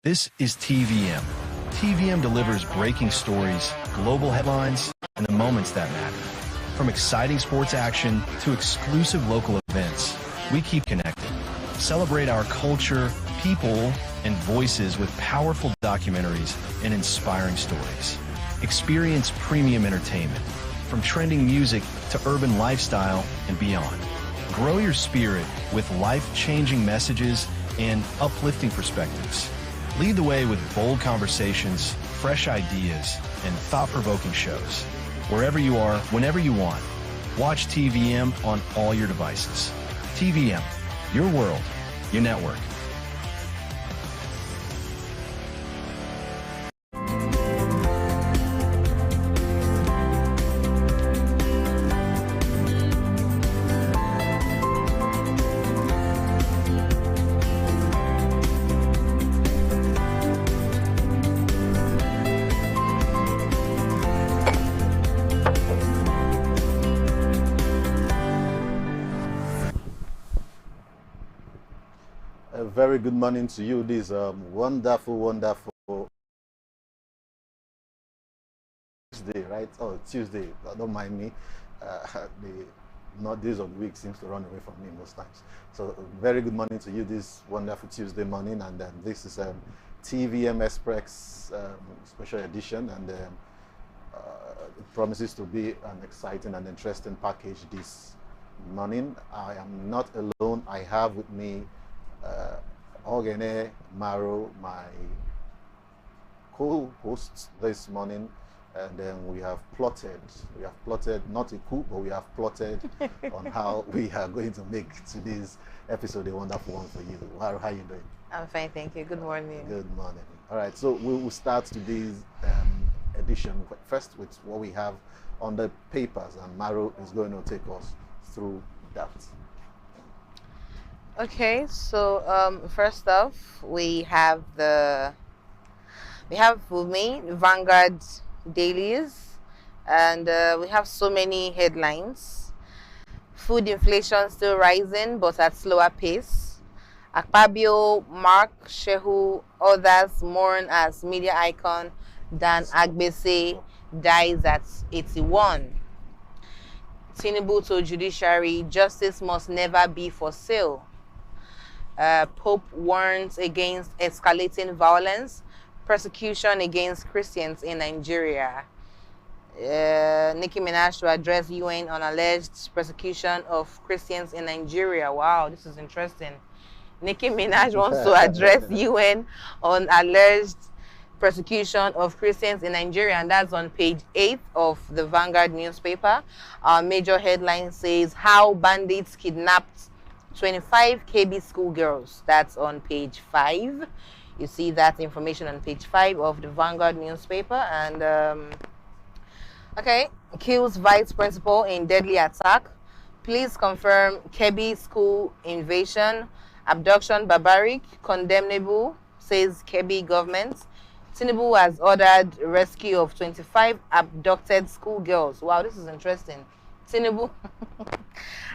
This is TVM. TVM delivers breaking stories, global headlines, and the moments that matter. From exciting sports action to exclusive local events, we keep connected. Celebrate our culture, people, and voices with powerful documentaries and inspiring stories. Experience premium entertainment, from trending music to urban lifestyle and beyond. Grow your spirit with life-changing messages and uplifting perspectives. Lead the way with bold conversations, fresh ideas, and thought-provoking shows. Wherever you are, whenever you want, watch TVM on all your devices. TVM, your world, your network. A very good morning to you. This wonderful Tuesday, right? Oh, Tuesday. Don't mind me. The not days of the week seems to run away from me most times. So, very good morning to you this wonderful Tuesday morning, and this is TVM Express special edition, and it promises to be an exciting and interesting package this morning. I am not alone. I have with me Ogene Maro, my co-host this morning, and then we have plotted not a coup, but we have plotted on how we are going to make today's episode a wonderful one for you. How are you doing? I'm fine, thank you. Good morning. Good morning. All right, so we will start today's edition first with what we have on the papers, and Maro is going to take us through that. Okay, so first off, we have with me Vanguard dailies, and we have so many headlines. Food inflation still rising, but at slower pace. Akpabio, Mark, Shehu, others mourn as media icon Dan Agbese dies at 81. Tinubu to judiciary, justice must never be for sale. Pope warns against escalating violence, persecution against Christians in Nigeria. Nicki Minaj to address UN on alleged persecution of Christians in Nigeria. Wow, this is interesting. Nicki Minaj wants to address UN on alleged persecution of Christians in Nigeria, and that's on page 8 of the Vanguard newspaper. Our major headline says, How Bandits Kidnapped 25 KB schoolgirls. That's on page 5. You see that information on page 5 of the Vanguard newspaper. And okay, kills vice principal in deadly attack. Please confirm Kebbi school invasion, abduction barbaric, condemnable, says Kebbi government. Tinubu has ordered rescue of 25 abducted schoolgirls. Wow, this is interesting. Tinubu.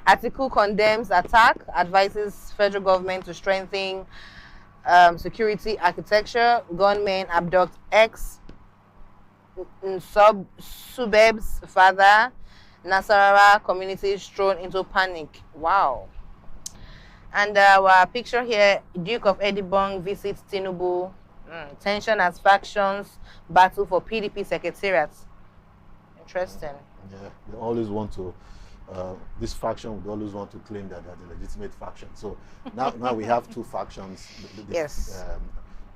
Atiku condemns attack, advises federal government to strengthen security architecture. Gunmen abduct ex Subeb's father. Nasarawa communities thrown into panic. Wow. And our picture here, Duke of Edinburgh visits Tinubu. Tension as factions battle for PDP secretariat. Interesting. Yeah, they always want to. This faction would always want to claim that they're the legitimate faction. So now we have two factions. Yes.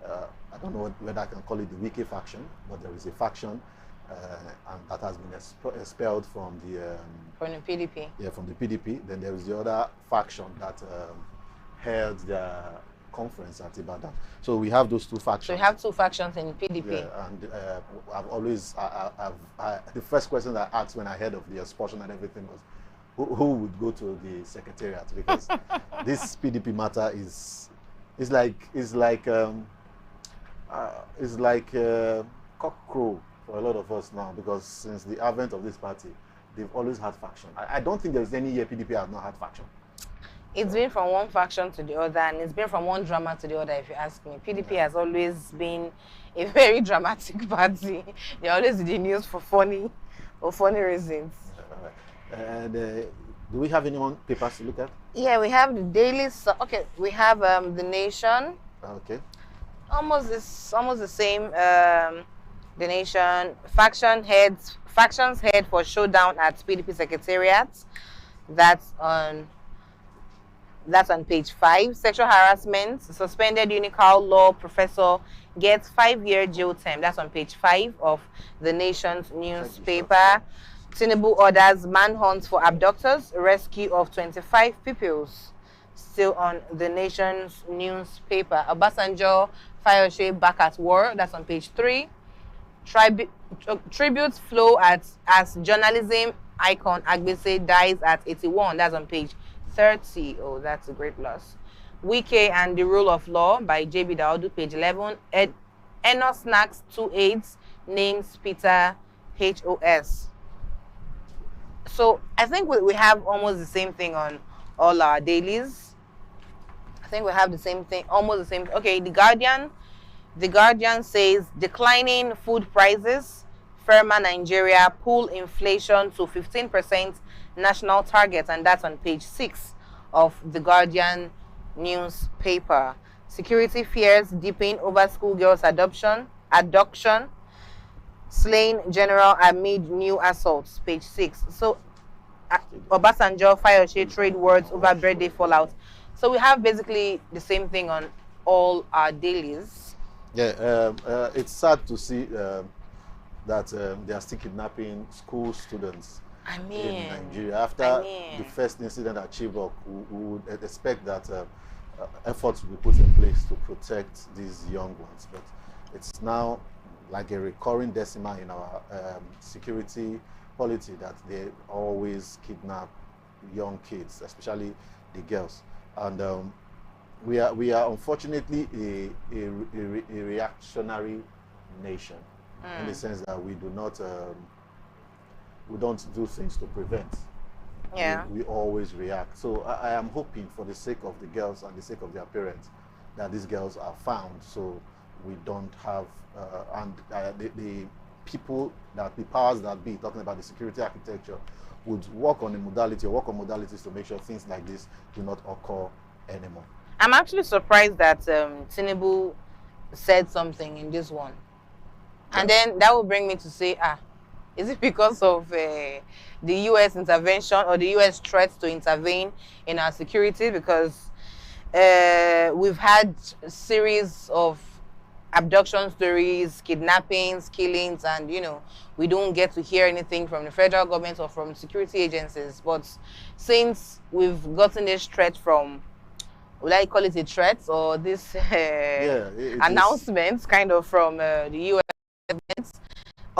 I don't know whether I can call it the Wiki faction, but there is a faction, and that has been expelled from the PDP. Yeah, from the PDP. Then there is the other faction that held their conference at Ibadan. So we have those two factions. So we have two factions in PDP. Yeah, and I've always, the first question I asked when I heard of the expulsion and everything was, who would go to the secretariat? Because this PDP matter is like cockcrow for a lot of us now, because since the advent of this party, they've always had faction. I don't think there's any year PDP has not had faction. It's been from one faction to the other, and it's been from one drama to the other, if you ask me. PDP has always been a very dramatic party. They're always in the news for funny reasons. And do we have any more papers to look at? Yeah, we have the Daily okay, we have The Nation. Okay. Almost the same. The Nation. Factions head for showdown at PDP Secretariat. That's on page 5. Sexual harassment. Suspended Unical Law professor gets 5-year jail term. That's on page 5 of the Nation's newspaper. Tinubu orders manhunt for abductors. Rescue of 25 pupils. Still on the Nation's newspaper. Obasanjo, Fayose back at war. That's on page 3. Tributes flow as journalism icon Agbese dies at 81. That's on page 30. Oh, that's a great loss. Wike and the Rule of Law by J.B. Daudu, page 11. Eno snacks 2 aides, names Peter HOS. So I think we have almost the same thing on all our dailies. I think we have the same thing, almost the same. Okay, The Guardian says declining food prices, Firma Nigeria pull inflation to 15% national target, and that's on page 6 of The Guardian newspaper. Security fears deepen over schoolgirls' adoption. Slain general amid new assaults, page 6. So Obasanjo, Fayose trade words over birthday fallout. So we have basically the same thing on all our dailies. Yeah, it's sad to see that they are still kidnapping school students in Nigeria. After the first incident at Chibok, we would expect that efforts will be put in place to protect these young ones. But it's now like a recurring decimal in our security policy that they always kidnap young kids, especially the girls. And we are unfortunately a reactionary nation in the sense that we don't do things to prevent. Yeah. We always react. So I am hoping, for the sake of the girls and the sake of their parents, that these girls are found, so we don't have the people, that the powers that be, talking about the security architecture, would work on modalities to make sure things like this do not occur anymore. I'm actually surprised that Tinubu said something in this one. And then that will bring me to say, is it because of the U.S. intervention or the U.S. threats to intervene in our security? Because we've had a series of abduction stories, kidnappings, killings, and we don't get to hear anything from the federal government or from security agencies. But since we've gotten this threat from, would I call it a threat, or this announcement kind of from the U.S. government,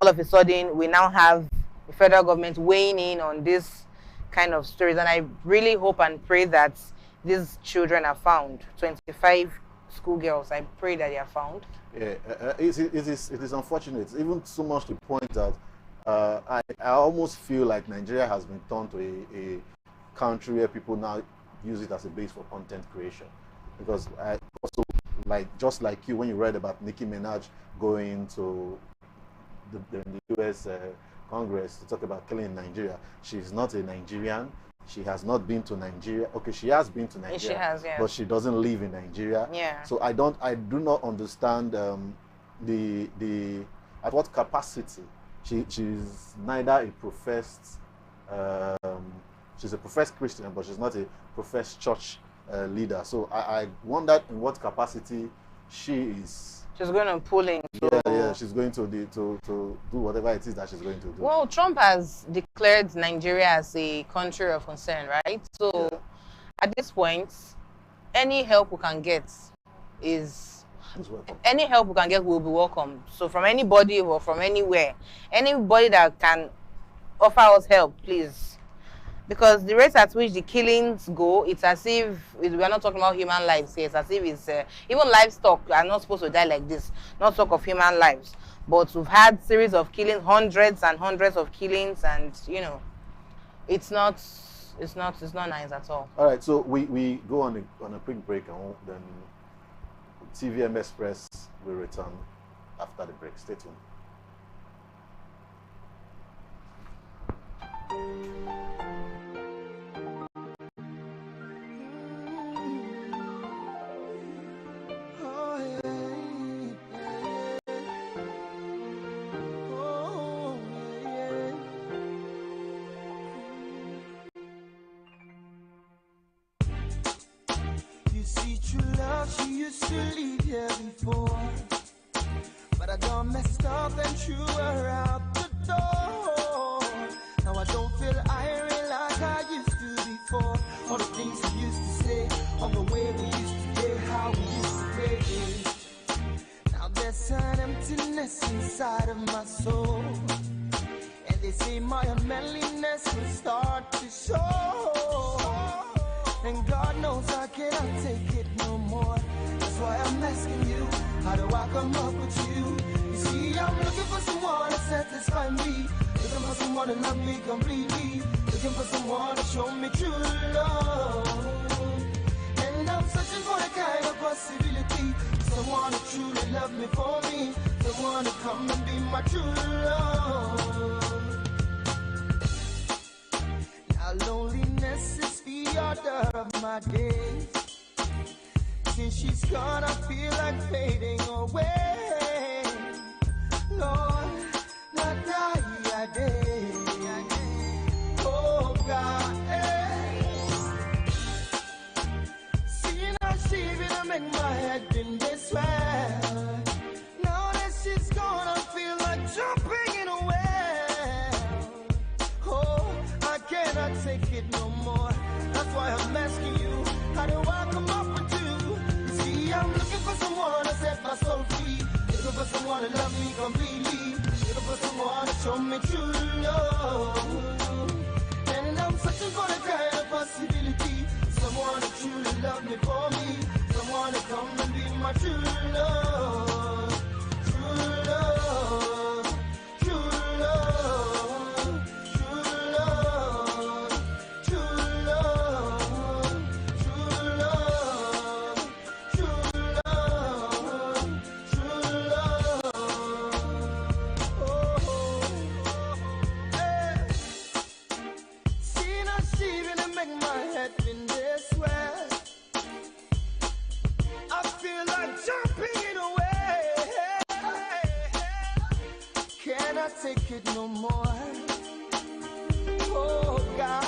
all of a sudden we now have the federal government weighing in on this kind of stories. And I really hope and pray that these children are found. 25 schoolgirls, I pray that they are found. Yeah, it is unfortunate, even so much to point out. I almost feel like Nigeria has been turned to a country where people now use it as a base for content creation. Because I also, just like you, when you read about Nicki Minaj going to the U.S. Congress to talk about killing in Nigeria, she's not a Nigerian. She has not been to Nigeria. Okay, she has been to Nigeria, she has, yeah, but she doesn't live in Nigeria. Yeah. So I do not understand the at what capacity she's neither a professed she's a professed Christian, but she's not a professed church leader. So I wonder in what capacity she is. She's going to pull in. Yeah, she's going to do whatever it is that she's going to do. Well, Trump has declared Nigeria as a country of concern, right? So at this point, any help we can get will be welcome. So from anybody or from anywhere, anybody that can offer us help, please. Because the rate at which the killings go, it's as if we are not talking about human lives here. It's as if it's even livestock are not supposed to die like this. Not talk of human lives, but we've had series of killings, hundreds and hundreds of killings, and it's not It's not nice at all. All right, so we go on a quick break, and then TVM Express will return after the break. Stay tuned. She used to leave here before, but I done messed up and threw her out the door. Now I don't feel irate like I used to before. All the things we used to say, all the way we used to play, how we used to play. Now there's an emptiness inside of my soul, and they say my unmanliness will start to show. And God knows I cannot take it no more. That's why I'm asking you, how do I come up with you? You see, I'm looking for someone to satisfy me, looking for someone to love me completely, looking for someone to show me true love. And I'm searching for the kind of possibility, someone to truly love me for me, someone to come and be my true love. Now loneliness is the order of my days. Since she's gone, I feel like fading away. Lord, not die a day. Oh God, hey. Seeing how she gonna make my head in this way. Now that she's gone, I feel like jumping in a well. Oh, I cannot take it no more. That's why I'm asking you, how do I come up with you? You see, I'm looking for someone to set my soul free, looking for someone to love me completely, looking for someone to show me true love. And I'm searching for the kind of possibility, someone to truly love me for me, someone to come and be my true love. True love, true love, true love, true love, true love, true love, true love. Oh, hey. See, now she really make my head in this way. I feel like jumping in a way. Cannot take it no more. Oh God,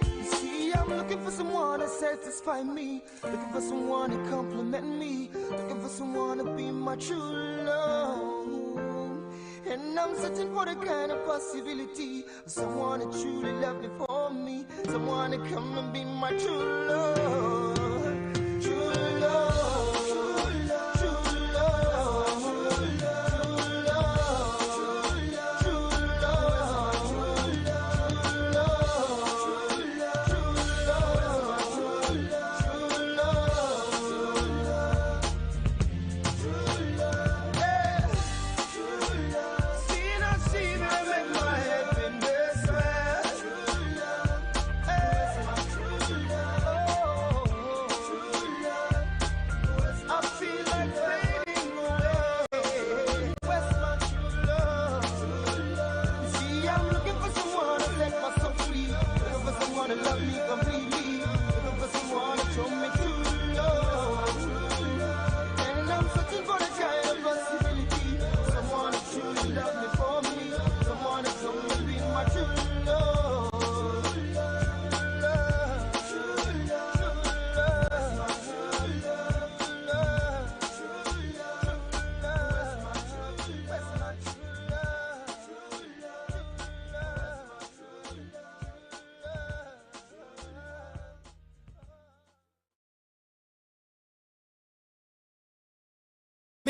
you see, I'm looking for someone to satisfy me, looking for someone to compliment me, looking for someone to be my true love. And I'm searching for the kind of possibility, someone to truly love me for me, someone to come and be my true love. True love, true love, true love, true love, true love, true love.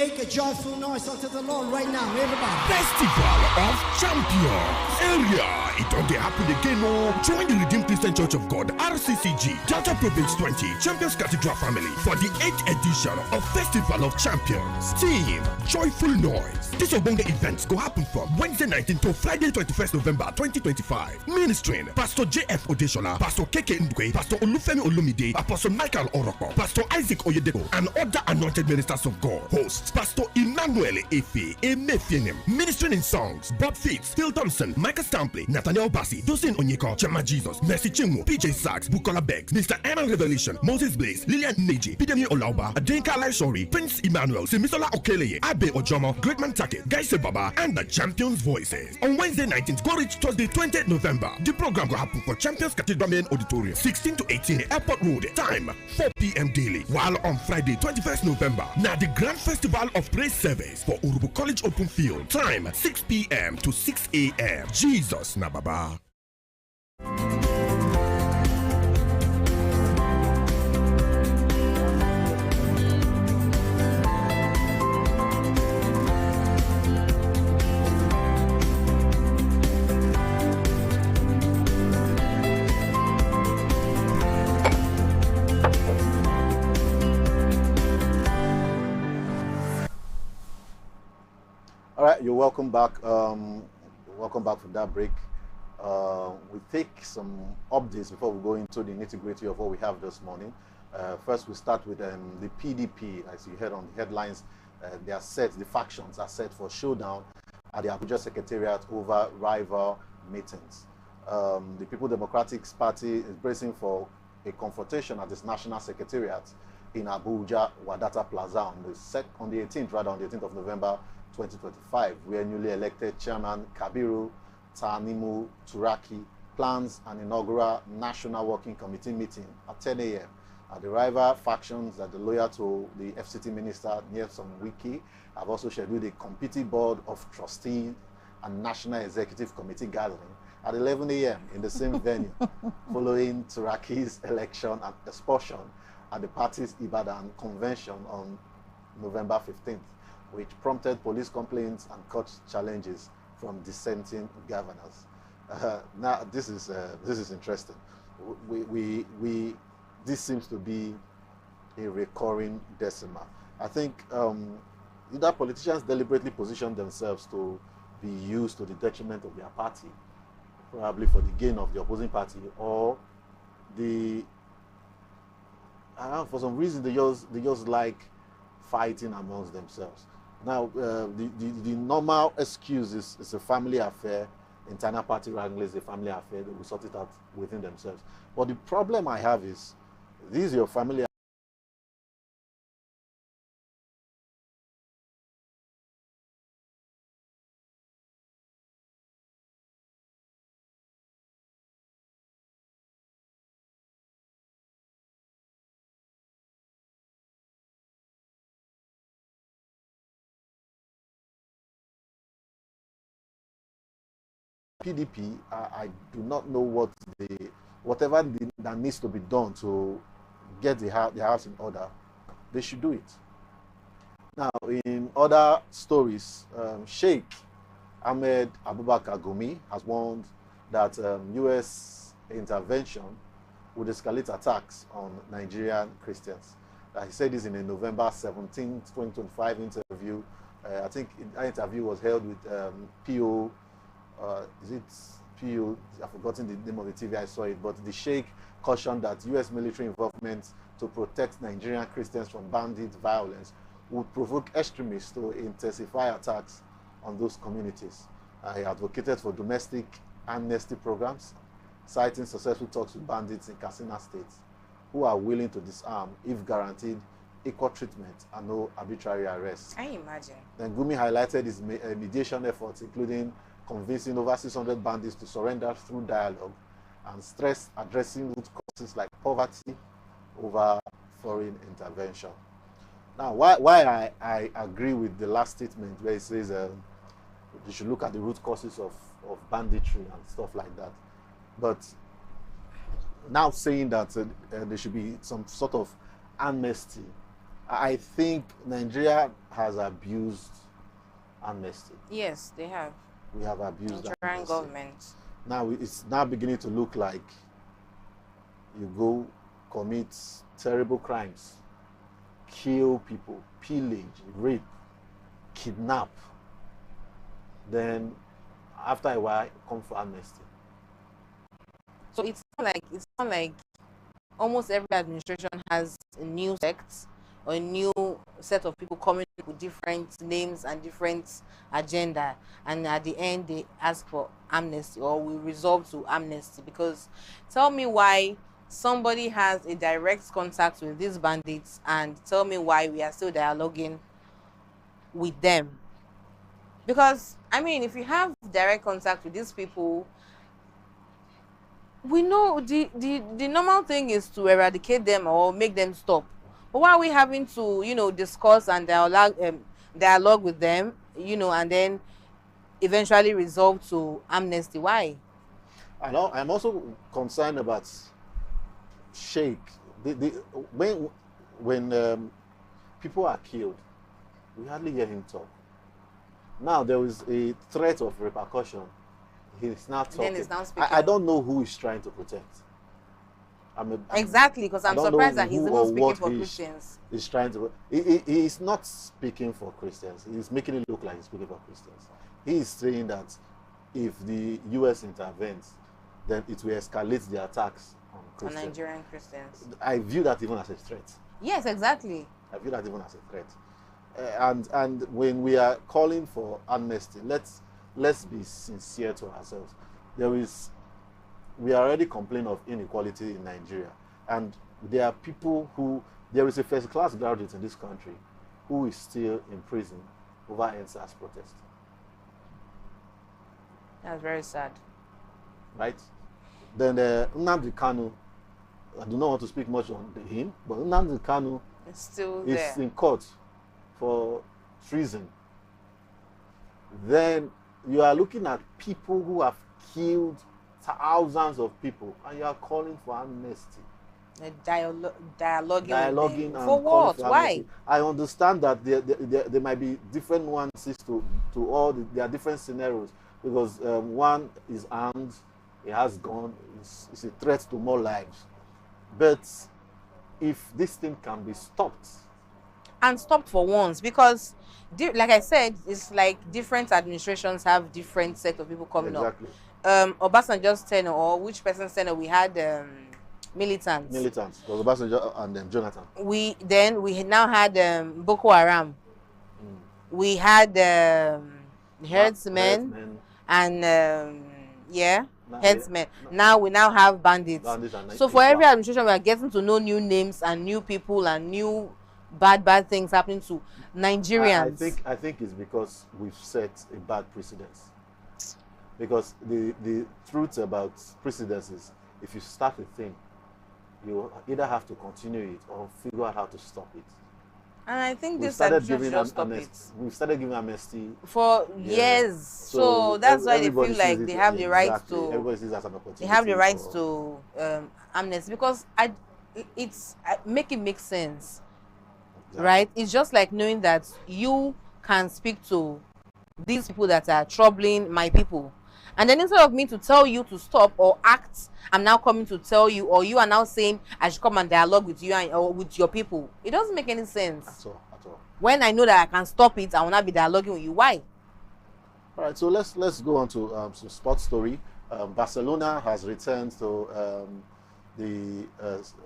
Make a joyful noise unto the Lord right now, everybody. Festival of Champions area. It on the happen again. Oh, join the Redeemed Christian Church of God (RCCG) Delta Province 20 Champions Cathedral family for the 8th edition of Festival of Champions. Theme: Joyful Noise. This Obonga event go happen from Wednesday 19th to Friday 21st November 2025. Ministering: Pastor J.F. Odeshola, Pastor Keke Ndwe, Pastor Olufemi Olumide, Apostle Michael Oroko, Pastor Isaac Oyedepo, and other anointed ministers of God. Hosts: Pastor Emmanuel Efe Emefienem. Ministering in songs: Bob Fitz, Phil Thompson, Michael Stampley, Nathaniel Bassi, Dosin Onyeko, Chema Jesus, Mercy Chinwo, PJ Sachs, Bukola Beggs, Mr. Aaron Revelation, Moses Blaze, Lillian Neji, Pidemi Olauba, Adenka Laishori, Prince Emmanuel, Simisola Okeleye, Abe Ojomo, Greatman Take, Gaise Baba, and the Champions Voices. On Wednesday 19th, go reach Thursday 20th November. The program will happen for Champions Cathedral Main Auditorium, 16 to 18 Airport Road. Time 4 p.m. daily. While on Friday 21st November, now the Grand Festival of Praise Service for Urubu College Open Field. Time 6 p.m. to 6 a.m. Jesus na Baba. All right, you're welcome back. Welcome back from that break. We'll take some updates before we go into the nitty-gritty of what we have this morning. First, we start with the PDP. As you heard on the headlines, they are set, the factions are set for showdown at the Abuja Secretariat over rival meetings. The People Democratic Party is bracing for a confrontation at its national secretariat in Abuja, Wadata Plaza on the 18th of November 2025, where newly elected Chairman Kabiru Tanimu Turaki plans an inaugural National Working Committee meeting at 10 a.m. The rival factions that are loyal to the FCT Minister Nyesom Wiki have also scheduled a committee board of trustees and National Executive Committee gathering at 11 a.m. in the same venue, following Turaki's election and expulsion at the party's Ibadan convention on November 15th. Which prompted police complaints and court challenges from dissenting governors. Now, this is interesting. This seems to be a recurring decimal. I think either politicians deliberately position themselves to be used to the detriment of their party, probably for the gain of the opposing party, or for some reason they just like fighting amongst themselves. Now, the normal excuse is a family affair. Internal party wrangling is a family affair. They will sort it out within themselves. But the problem I have is, this is your family. PDP, I do not know whatever that needs to be done to get the house in order, they should do it. Now, in other stories, Sheikh Ahmed Abubakar Gumi has warned that U.S. intervention would escalate attacks on Nigerian Christians. He said this in a November 17, 2025 interview. I think that interview was held with P.O. Is it PO? I've forgotten the name of the TV I saw it, but the Sheikh cautioned that U.S. military involvement to protect Nigerian Christians from bandit violence would provoke extremists to intensify attacks on those communities. He advocated for domestic amnesty programs, citing successful talks with bandits in Katsina State, who are willing to disarm if guaranteed equal treatment and no arbitrary arrests. Can you imagine? Then Gumi highlighted his mediation efforts, including convincing over 600 bandits to surrender through dialogue, and stress addressing root causes like poverty over foreign intervention. Now, why I agree with the last statement where it says you should look at the root causes of banditry and stuff like that. But now saying that there should be some sort of amnesty, I think Nigeria has abused amnesty. Yes, they have. We have abused Nigerian amnesty. government. Now it's now beginning to look like you go commit terrible crimes, kill people, pillage, rape, kidnap. Then after a while, come for amnesty. So it's not like almost every administration has a new sect or a new set of people coming with different names and different agenda, and at the end they ask for amnesty or we resolve to amnesty. Because tell me why somebody has a direct contact with these bandits and tell me why we are still dialoguing with them. Because I mean, if you have direct contact with these people, we know the normal thing is to eradicate them or make them stop. But why are we having to, you know, discuss and dialogue with them, you know, and then eventually resolve to amnesty? Why? I know. I'm also concerned about Sheikh. When people are killed, we hardly hear him talk. Now there is a threat of repercussion. He's not talking. Then he's now speaking. I don't know who he's trying to protect. Exactly, because I'm surprised that he's even speaking for Christians. He's trying to. He's not speaking for Christians. He's making it look like he's speaking for Christians. He is saying that if the U.S. intervenes, then it will escalate the attacks on Christians. On Nigerian Christians. I view that even as a threat. Yes, exactly. I view that even as a threat. And when we are calling for amnesty, let's be sincere to ourselves. We are already complaining of inequality in Nigeria, and there are people there is a first-class graduate in this country who is still in prison over NSAS protest. That's very sad. Right? Then Nnamdi Kanu, I do not want to speak much on him, but Nnamdi Kanu It's still is there. in court for treason. Then you are looking at people who have killed thousands of people, and you are calling for amnesty. Dialoguing and for what? Why? amnesty. I understand that there might be different nuances to all there are different scenarios, because one is armed, he has gun, it's a threat to more lives. But if this thing can be stopped, and stopped for once, because like I said, it's like different administrations have different set of people coming exactly. up. Obasanjo's tenure, or which person's tenure, we had militants. Militants, because Obasanjo and Jonathan. We now had Boko Haram. We had herdsmen and headsmen. Now we have bandits. So for every administration, we are getting to know new names and new people and new bad things happening to Nigerians. I think it's because we've set a bad precedence. Because the truth about precedence is, if you start a thing, you either have to continue it or figure out how to stop it. And I think We've this started administration giving should stop it. We've started giving amnesty For years. So that's why they feel like they have the right to. Everybody sees it as an opportunity. They have the right to amnesty, because make it make sense. Exactly. Right? It's just like knowing that you can speak to these people that are troubling my people. And then instead of me to tell you to stop or act, I'm now coming to tell you, or you are now saying I should come and dialogue with you or with your people. It doesn't make any sense. At all. When I know that I can stop it, I will not be dialoguing with you. Why? All right, so let's go on to some sports story. Barcelona has returned to the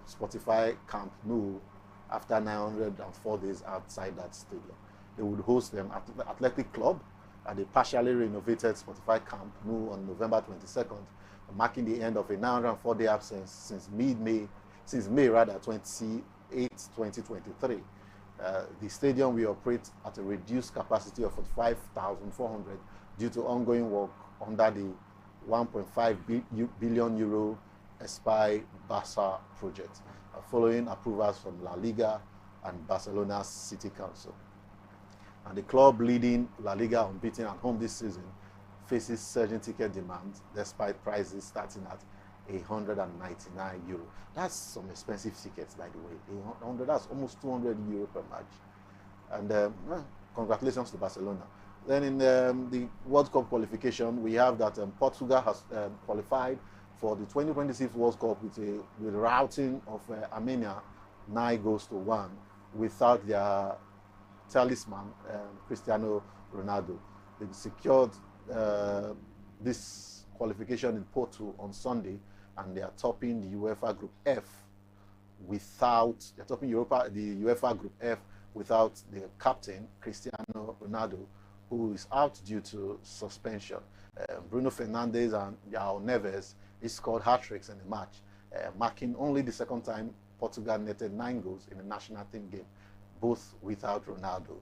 Spotify Camp Nou after 904 days outside that stadium. They would host them at the Athletic Club at the partially renovated Spotify Camp Nou on November 22nd, marking the end of a 904-day absence since May 28, 2023. The stadium will operate at a reduced capacity of 45,400 due to ongoing work under the 1.5 billion euro Espai Barça project, following approvals from La Liga and Barcelona's City Council. And the club, leading La Liga unbeaten at home this season, faces surging ticket demand despite prices starting at €199. That's some expensive tickets, by the way. 100, that's almost €200 per match. And well, congratulations to Barcelona. Then in the World Cup qualification, we have that Portugal has qualified for the 2026 World Cup with the routing of Armenia 9-1 without their talisman, Cristiano Ronaldo. They secured this qualification in Porto on Sunday, and they are topping the UEFA Group F without, they're topping the UEFA Group F without the captain, Cristiano Ronaldo, who is out due to suspension. Bruno Fernandes and João Neves, he scored hat-tricks in the match, marking only the second time Portugal netted 9 goals in a national team game, both without Ronaldo.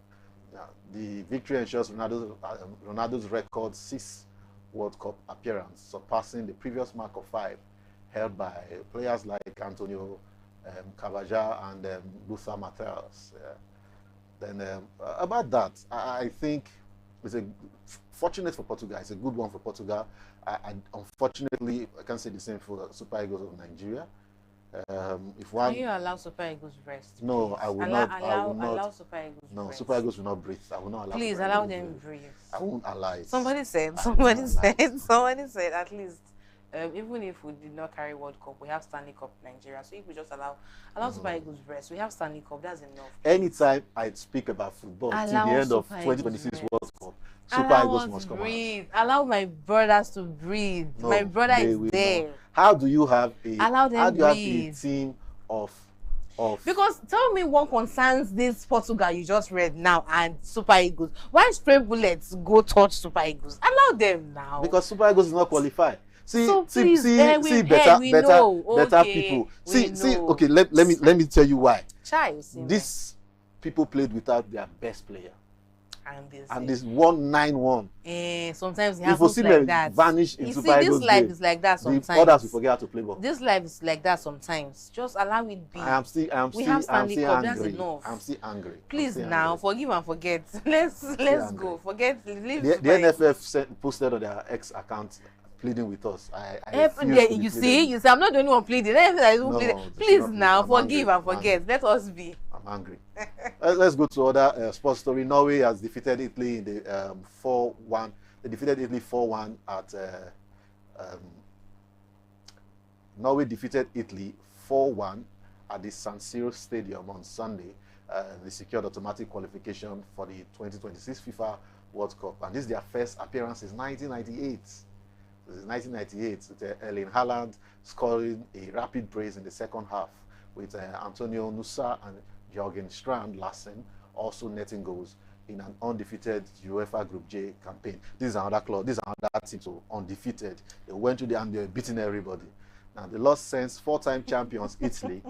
Now, the victory ensures Ronaldo's record 6 World Cup appearance, surpassing the previous mark of 5 held by players like Antonio Cavaja and Luther Matthäus. Then about that, I think it's fortunate for Portugal. It's a good one for Portugal. Unfortunately, I can't say the same for the Super Eagles of Nigeria. If one, can you allow Super Eagles rest? No, please? I will allow, not. Allow Super Eagles No, rest. Super Eagles will not breathe. I will not allow. Please Super allow Eagles them breathe. I won't allow it. Somebody said at least. Even if we did not carry World Cup, we have Stanley Cup Nigeria. So if we just allow Super Eagles rest, we have Stanley Cup. That's enough. Anytime I speak about football, till the end of 2026 World Cup, Super Eagles must come out. Allow my brothers to breathe. No, my brother is there. Not. How do you have a? Allow them how do you have breathe. a team of? Because tell me what concerns this Portugal you just read now and Super Eagles. Why stray bullets go touch Super Eagles? Allow them now. Because Super Eagles is not qualified. See, so please, see better people. See, okay, let me tell you why. These people played without their best player. And this 191. Sometimes it happens like that. Vanish in Super Eagles. This life is like that sometimes. The others will forget how to play ball. This life is like that sometimes. Just allow it be. I'm still angry. That's enough. I'm still angry. Please now, forgive and forget. Let's go. Forget. Leave the NFF posted on their X account pleading with us. You see, I'm not the only one pleading. Please now, forgive and forget. Let us be. I'm angry. Let's go to other sports story. Norway has defeated Italy in the 4-1. They defeated Italy 4-1 at. Norway defeated Italy 4-1 at the San Siro Stadium on Sunday. They secured automatic qualification for the 2026 FIFA World Cup, and this is their first appearance since 1998. This is 1998 with Erling Haaland scoring a rapid brace in the second half, with Antonio Nusa and Jürgen Strand Larsen also netting goals in an undefeated UEFA Group J campaign. This is another club. This is another team, so undefeated. They went to the and they're beating everybody. Now they lost since 4-time champions Italy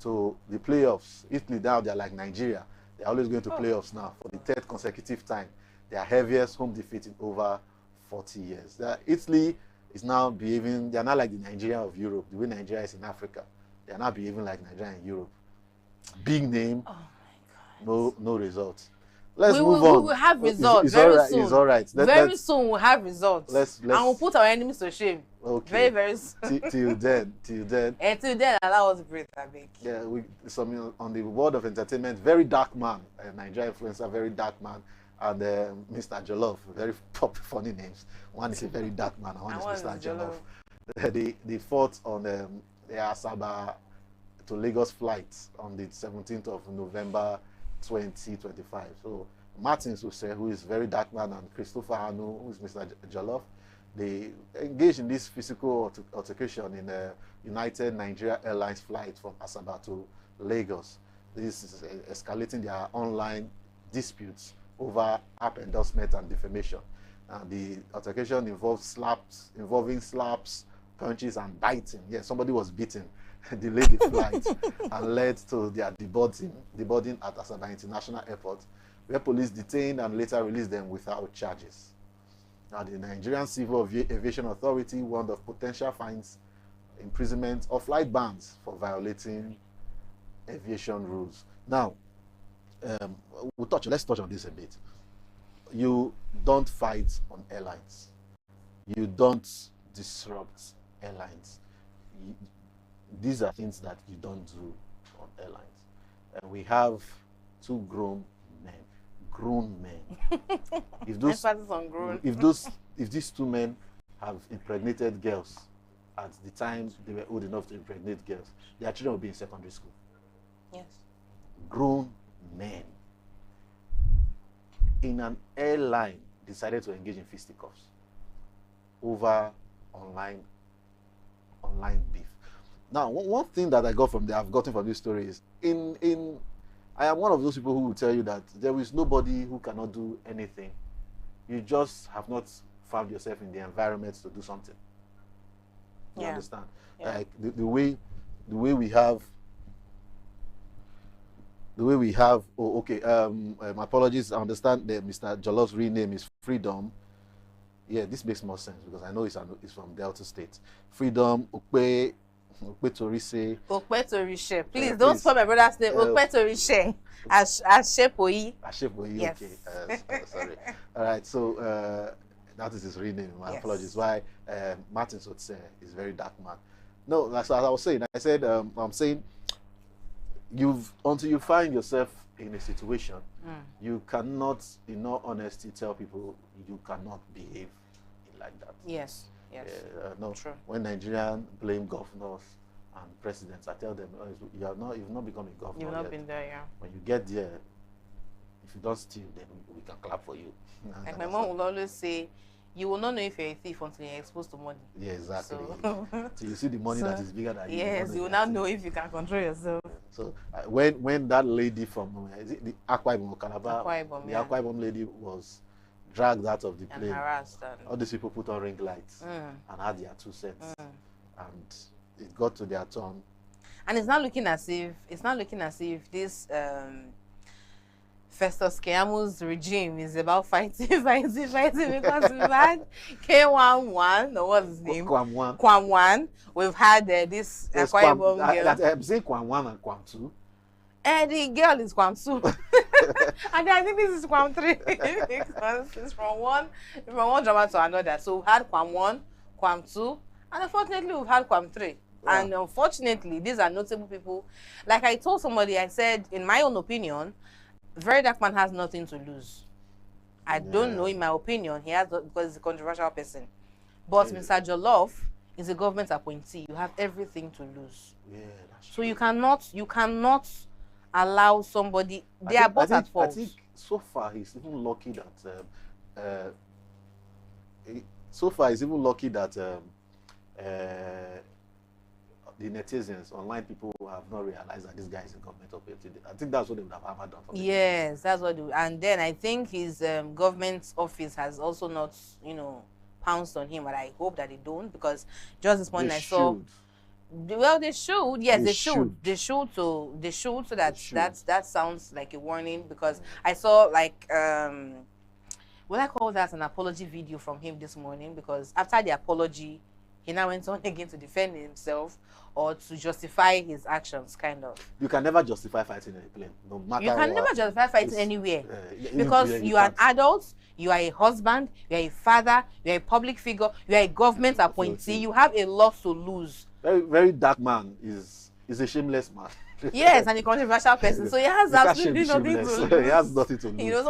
to the playoffs. Italy now they're like Nigeria. They're always going to playoffs now for the 3rd consecutive time. Their heaviest home defeat in over 40 years. Italy is now behaving. They are not like the Nigeria of Europe. The way Nigeria is in Africa, they are not behaving like Nigeria in Europe. Big name, oh my God. No results. Let's move on. We will have results it's very right, soon. It's all right. Very soon we'll have results. And we'll put our enemies to shame. Okay. Very soon. Till then. Till then, allow us to breathe, I beg. Yeah, on the world of entertainment, very dark man, Nigeria influencer, very dark man, and Mr. Jollof, very funny names. One is a very dark man, and one is Mr. Jollof. They fought on the Asaba to Lagos flight on the 17th of November 2025. So Martins Use, who is very dark man, and Christopher Hanu, who is Mr. Jollof, they engaged in this physical altercation in a United Nigeria Airlines flight from Asaba to Lagos. This is escalating their online disputes over app endorsement and defamation. The altercation involving slaps, punches, and biting. Yes, somebody was beaten, delayed the flight, and led to their deboarding at Asaba International Airport, where police detained and later released them without charges. Now, the Nigerian Civil Aviation Authority warned of potential fines, imprisonment, or flight bans for violating aviation rules. Now, let's touch on this a bit. You don't fight on airlines. You don't disrupt airlines. these are things that you don't do on airlines. And we have two grown men. If those, emphasis on grown. if these two men have impregnated girls at the time they were old enough to impregnate girls, their children will be in secondary school. Yes. Grown men in an airline decided to engage in fisticuffs over online beef. Now, one thing that I've gotten from this story is I am one of those people who will tell you that there is nobody who cannot do anything. You just have not found yourself in the environment to do something. You understand? Yeah. Like the way we have. Oh, okay. My apologies. I understand that Mr. Jolloff's real name is Freedom. Yeah, this makes more sense because I know it's from Delta State. Freedom Okpetorise. Okpetorise. Please don't spell my brother's name. Okpetorise. Ashepoyi. Ashepoyi. Yes. Okay. Sorry. All right. So that is his real name. My apologies. Why Martin Sotse is very dark man. No, that's what I was saying. I said I'm saying until you find yourself in a situation, you cannot, in all honesty, tell people you cannot behave like that. Yes. No. True. When Nigerians blame governors and presidents, I tell them, you've not become a governor. You've not yet. been there, yeah. When you get there, if you don't steal, then we can clap for you. Like my mom will always say, you will not know if you're a thief until you're exposed to money. Yeah, exactly. So you see the money that is bigger than you. Yes, you will now know if you can control yourself. So when that lady from is it the Akwa Ibom, Calabar, the Akwa Ibom lady was dragged out of the plane, and harassed, all these people put on ring lights and had their 2 cents, and it got to their turn. And it's not looking as if this Festus Keamu's regime is about fighting because we've had K11, or what's his name? Kwam1. We've had this Akwa Ibom girl. I'm saying Kwam1 and Kwam2. And the girl is Kwam2. And I think this is Kwam3. Because it's from one drama to another. So we've had Kwam1, Kwam2, and unfortunately we've had Kwam3. Yeah. And unfortunately, these are notable people. Like I told somebody, I said, in my own opinion, Very Dark Man has nothing to lose. I don't know, in my opinion, he has, because he's a controversial person. But Mr. Jolloff is a government appointee. You have everything to lose. Yeah, that's true. So you cannot allow somebody. They are both at fault. I think so far he's even lucky that the netizens, online people have not realized that this guy is a government operative. I think that's what they would have ever done. Yes, that's what they would. And then I think his government office has also not, pounced on him. But I hope that they don't, because just this morning I saw. Well, they should. Yes, they should. They should. So that sounds like a warning, because I saw like what I call that an apology video from him this morning, because after the apology, he now went on again to defend himself or to justify his actions, kind of. You can never justify fighting in a plane, no matter You can never justify fighting anywhere. Because you are an adult, you are a husband, you are a father, you are a public figure, you are a government appointee, you have a lot to lose. Very, very dark man is a shameless man. Yes, and a controversial person. So he has absolutely nothing to lose. He has nothing to lose.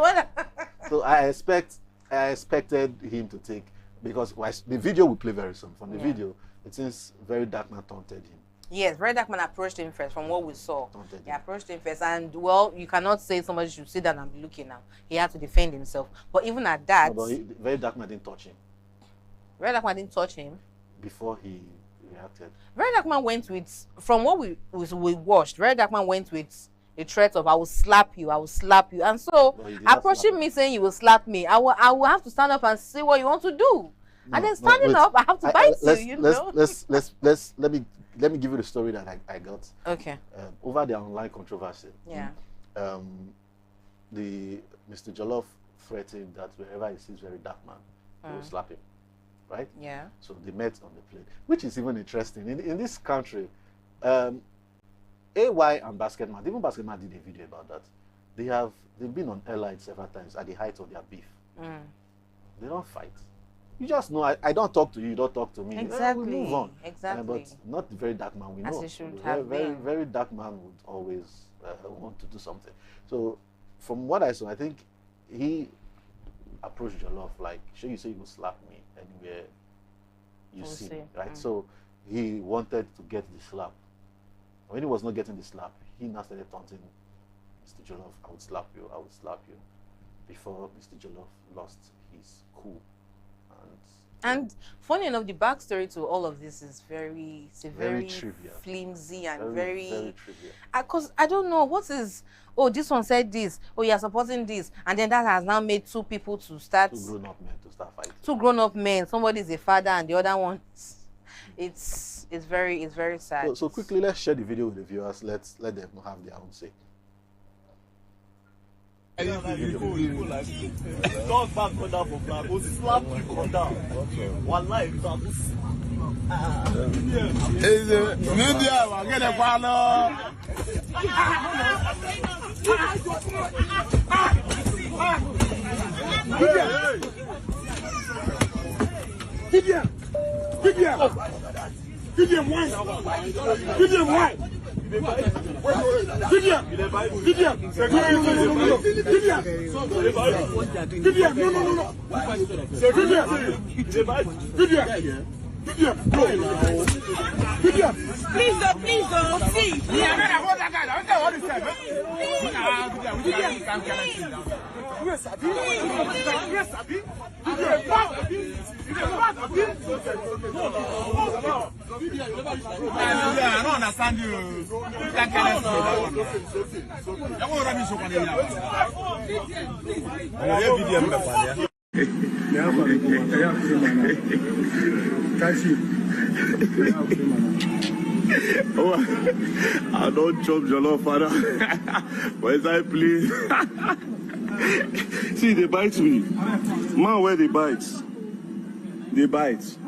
So I expected him to take, because the video will play very soon. From the video, it seems Very Dark Man taunted him. Yes, Very Dark Man approached him first, from what we saw. He approached him first, and well, you cannot say somebody should sit down and be looking now. He had to defend himself. But even at that, Very Dark Man didn't touch him. Very Dark Man didn't touch him before he reacted. Very Dark Man went with, from what we watched, Very Dark Man went with a threat of, I will slap you, and so approaching me saying you will slap me, I will have to stand up and see what you want to do. And then standing up, I have to bite you. Let me give you the story that I got. Okay. Over the online controversy. Yeah. The Mr. Jolloff threatened that wherever he sees Very Dark Man, he will slap him. Right? Yeah. So they met on the plane, which is even interesting. In this country, AY and Basketman, even Basketman did a video about that. They've been on airlines several times at the height of their beef. They don't fight. You just know, I don't talk to you, you don't talk to me. Exactly. We move on. Exactly. But not the very dark man we know. As it should very, have very, been. very dark man would always want to do something. So from what I saw, I think he approached Jollof like, sure, you say you will slap me anywhere you see me, right? So he wanted to get the slap. When he was not getting the slap, he now started taunting Mr. Jollof, I would slap you, I would slap you, before Mr. Jollof lost his cool. And funny enough, the backstory to all of this is very trivial, flimsy, and very trivial. Because I don't know what is. Oh, this one said this. Oh, you're supporting this, and then that has now made two people to start. Two grown-up men to start fighting. Two grown-up men. Somebody is a father, and the other one, it's very sad. So quickly, let's share the video with the viewers. Let them have their own say. Talk back on that for flag. We'll slap you on that. One life. Media, we're getting a banner. Give him wine. Please don't see. I don't understand you. Oh, I don't chop jollof, father. Where's I please? See, they bite me. Man, where they bite? They bite.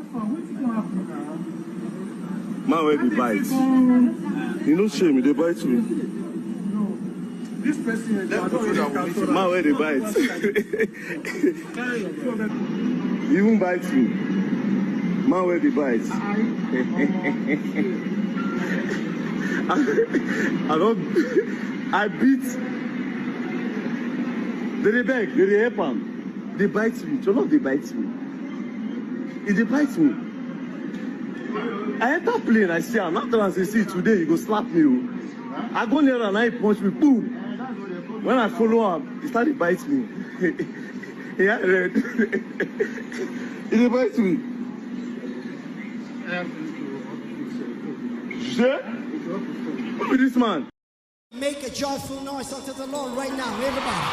Man, where they bite? You know, shame, they bite me. This person, man, where they bite? You even bite me. Man, where they bite? I beat. They beg, they help them. They bite me. Jollof, they bite me. If they bite me, I enter plane, I see him. After I say, today you go slap me. I go near and I punch me, boom. When I follow him, he started bite me. He had red. He bite me. Sure? Who is this man? Make a joyful noise unto the Lord right now, everybody.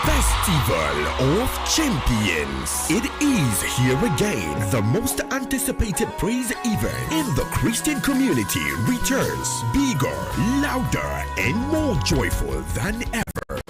Festival of Champions. It is here again. The most anticipated praise event in the Christian community returns bigger, louder, and more joyful than ever.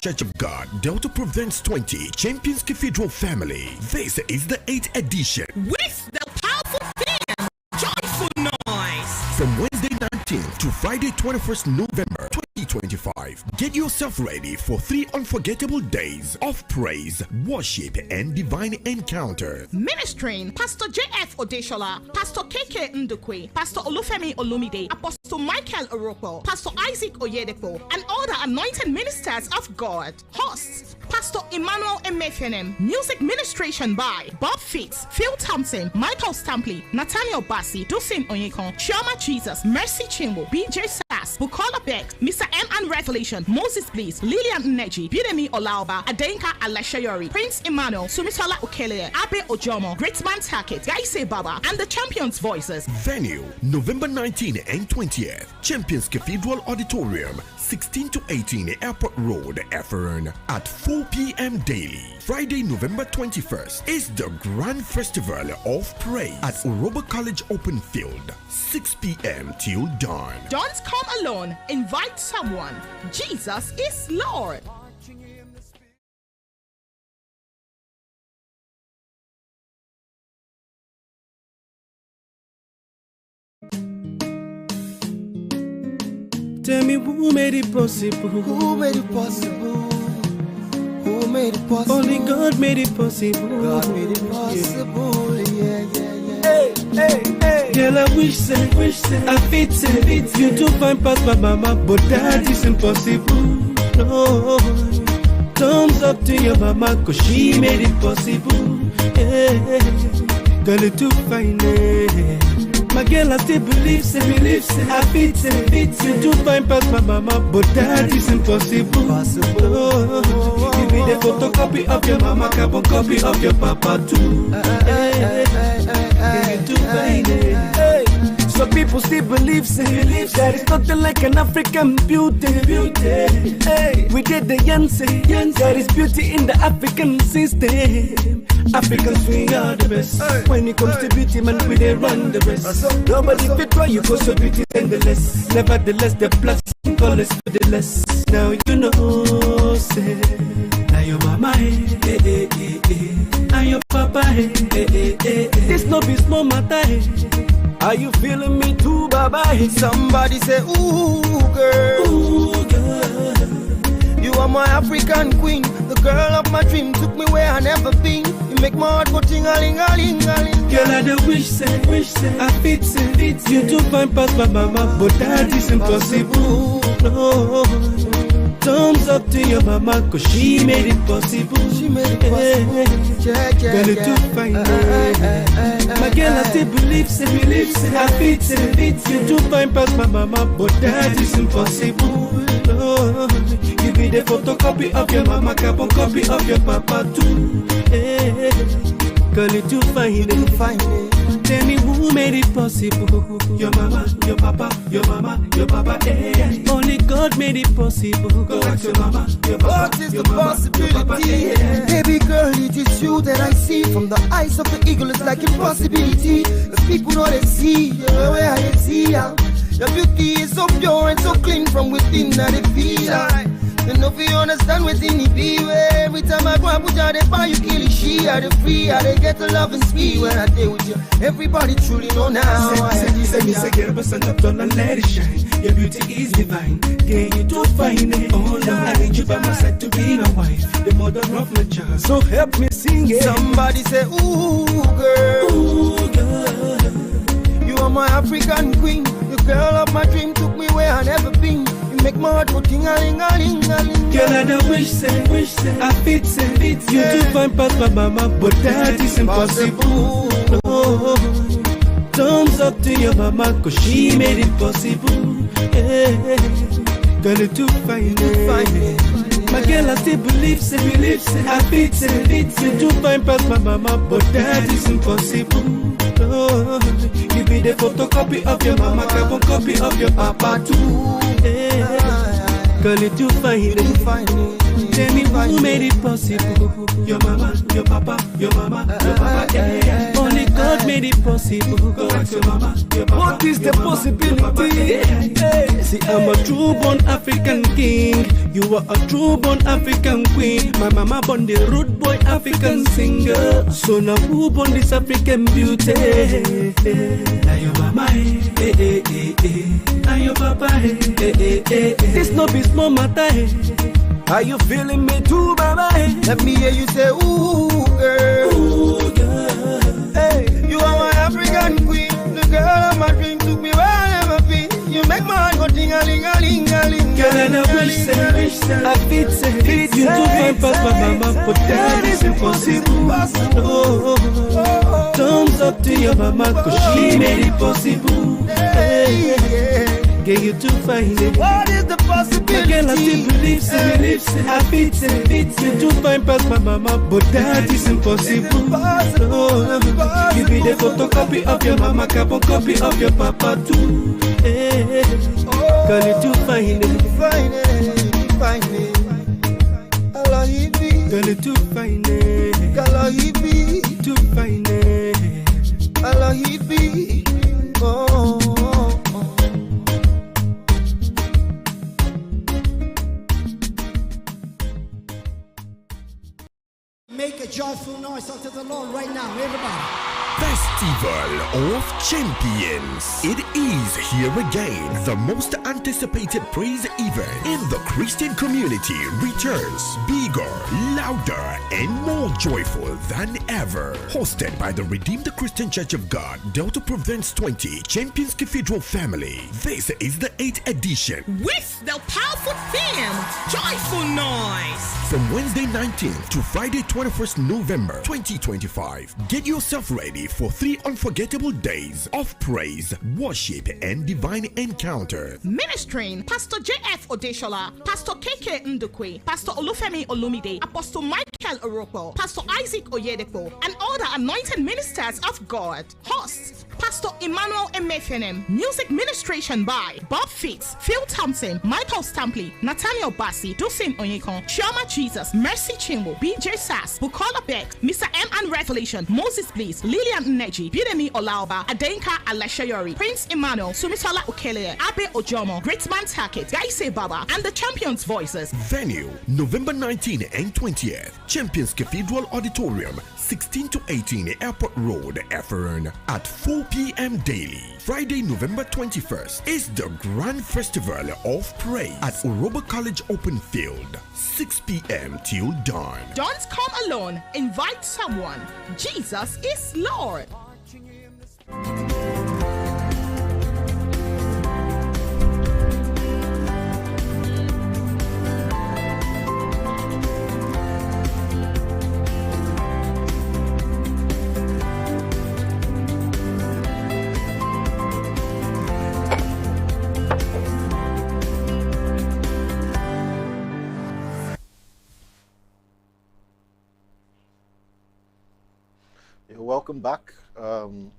Church of God, Delta Province 20, Champions Cathedral family. This is the 8th edition. With the powerful theme, Joyful Noise. From Wednesday 19th to Friday 21st November 2025. Get yourself ready for 3 unforgettable days of praise, worship, and divine encounter. Ministering Pastor J.F. Odeshola, Pastor K.K. Ndukwe, Pastor Olufemi Olumide, Apostle Michael Oroko, Pastor Isaac Oyedepo, and all the anointed ministers of God. Hosts, Pastor Emmanuel Emefenem. Music ministration by Bob Fitz, Phil Thompson, Michael Stampley, Nathaniel Bassi, Dusin Onyekon, Chioma Jesus, Mercy Chimbo, BJ Sass, Bukola Beck, Mr. M and Revelation, Moses Bliss, Lillian Neji, Bidemi Olaoba, Adenka Alashayori, Prince Emmanuel, Sumitola Okele, Abe Ojomo, Greatman Tackett, Gaise Baba, and the Champions Voices. Venue, November 19th and 20th, Champions Cathedral Auditorium, 16 to 18 Airport Road, Efferon, at 4 p.m. daily. Friday, November 21st is the Grand Festival of Praise at Oroba College Open Field, 6 p.m. till dawn. Don't come alone. Invite someone. Jesus is Lord. Tell me who made it possible? Who made it possible? Who who made it possible. Only God made it possible. God made it possible. Yeah. Hey. Girl, I wish say, I fit say, you too fine past my mama, but that is impossible. No, thumbs up to your mama, cause she made it possible. Yeah. Girl, you too fine. My girl, I still believe, say, I fit say, you too fine past my mama, but that is impossible. Oh, give me the photocopy of your mama, carbon copy of your papa too. You too fine. Hey. So people still believe, say, that it's nothing like an African beauty. Hey, we did the say, there is beauty in the African system. Africans, we are the best. When it comes to beauty, man, we they run the rest. Nobody fit why you go so beauty endless. Nevertheless, the plus colors for the less. Now you know, say, now your mama, now your papa, this no be small matter. Are you feeling me too, baba? Somebody say, ooh, girl. Ooh, girl. You are my African queen. The girl of my dream took me where I never been. You make my heart go ting-a-ling-a-ling-a-ling. Girl, I don't wish say, I fit say, you too fine past my mama, but that is impossible. No, thumbs up to your mama, cause she made it possible. She made it possible. Girl, you too fine. My girl, I still believe, say, I fit say, you too fine past my mama, but that is impossible. No, give me the photocopy of your mama, carbon copy of your papa too. Girl, you too fine. Tell me who made it possible. Your mama, your papa, your mama, your papa. Only God made it possible. Go ask your mama, your papa. What is the possibility? Baby girl, it is you that I see. From the eyes of the eagle, it's like impossibility. Cause people know they see, where I see ya. Your beauty is so pure and so clean from within, that it feel. You know if you understand within it be. Every time I go and put out the fire, you kill it. She are the free, I they get the love and speed when I deal with you. Everybody truly know now. Say, get up and stand up, don't let it shine. Your beauty is divine. Girl, you too fine. Oh no, I need you by my side to be my wife, the mother of my child. So help me sing it. Somebody say, ooh, girl. Ooh, girl. You are my African queen. The girl of my dream took me where I never been. Make my heart go ting-a-ling-a-ling-a-ling. Girl, I don't wish say, I fit say, you too fine past my mama, but that is impossible. No, thumbs up to your mama, cause she made it possible. Girl, you too fine. My girl, I still believe, say, I fit say, you too fine past my mama, but that is impossible. No, give me the photocopy of your mama, carbon copy of your papa too. Girl, you too fine. Tell me who made it possible. Your mama, your papa, your mama, your papa. Only God made it possible. Go ask your mama, your papa. What is the possibility? See, I'm a true-born African king. You are a true-born African queen. My mama born the rude boy African singer. So now who born this African beauty? Now your mama, now your papa. This no be small matter. Are you feeling me too, baba? Let me hear you say, ooh, girl. Ooh, girl. Hey, you are my African queen. The girl of my dream took me where I never been. You make my heart go ting-a-ling-a-ling-a-ling. Girl, and I wish say, I fit say, you too fine past my mama, but that is impossible. Oh, thumbs up to your mama, cause she made it possible. Girl, you too fine. What is the possibility? Girl, I still believe, say, I fit say, you too fine past my mama, but that is impossible. Oh, give me the photocopy of your mama, carbon copy of your papa too. Girl, you too fine. Girl, you too fine. Too fine. Make a joyful noise unto the Lord right now, everybody. Festival of Champions. It is here again. The most anticipated praise event in the Christian community returns bigger, louder, and more joyful than ever. Hosted by the Redeemed Christian Church of God, Delta Province 20 Champions Cathedral family. This is the 8th edition. With the powerful theme, Joyful Noise. From Wednesday 19th to Friday 21st November 2025. Get yourself ready for 3 unforgettable days of praise, worship, and divine encounter. Ministering Pastor J.F. Odeshola, Pastor KK Ndukwe, Pastor Olufemi Olumide, Apostle Michael Oropo, Pastor Isaac Oyedepo, and all the anointed ministers of God. Hosts Pastor Emmanuel Emefenem. Music ministration by Bob Fitz, Phil Thompson, Michael Stampley, Nathaniel Bassi, Dusin Onyekon, Chioma Jesus, Mercy Chimbo, BJ Sass, Bukola Beck, Mr. M and Revelation, Moses Bliss, Lillian Neji, Bidemi Olaoba, Adenka Alashayori, Prince Emmanuel, Sumisola Okele, Abe Ojomo, Great Man Tacket, Gaise Baba, and the Champions Voices. Venue, November 19th and 20th, Champions Cathedral Auditorium, 16 to 18 Airport Road, Efferon, at 4 p.m. daily. Friday, November 21st is the Grand Festival of Praise at Oroba College Open Field, 6 p.m. till dawn. Don't come alone. Invite someone. Jesus is Lord. Welcome back.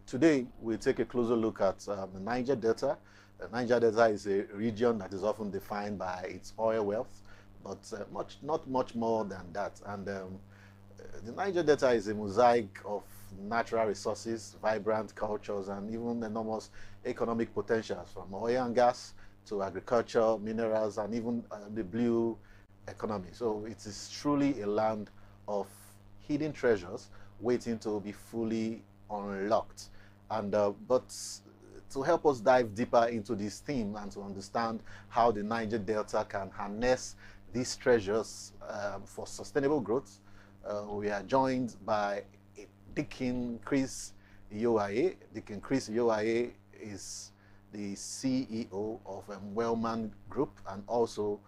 Today we'll take a closer look at the Niger Delta. The Niger Delta is a region that is often defined by its oil wealth, but not much more than that. And the Niger Delta is a mosaic of natural resources, vibrant cultures, and even enormous economic potentials, from oil and gas to agriculture, minerals, and even the blue economy. So it is truly a land of hidden treasures waiting to be fully unlocked. And but to help us dive deeper into this theme and to understand how the Niger Delta can harness these treasures for sustainable growth, we are joined by Deacon Chris Iyovwaye. Deacon Chris Iyovwaye is the CEO of Wellman Group, and also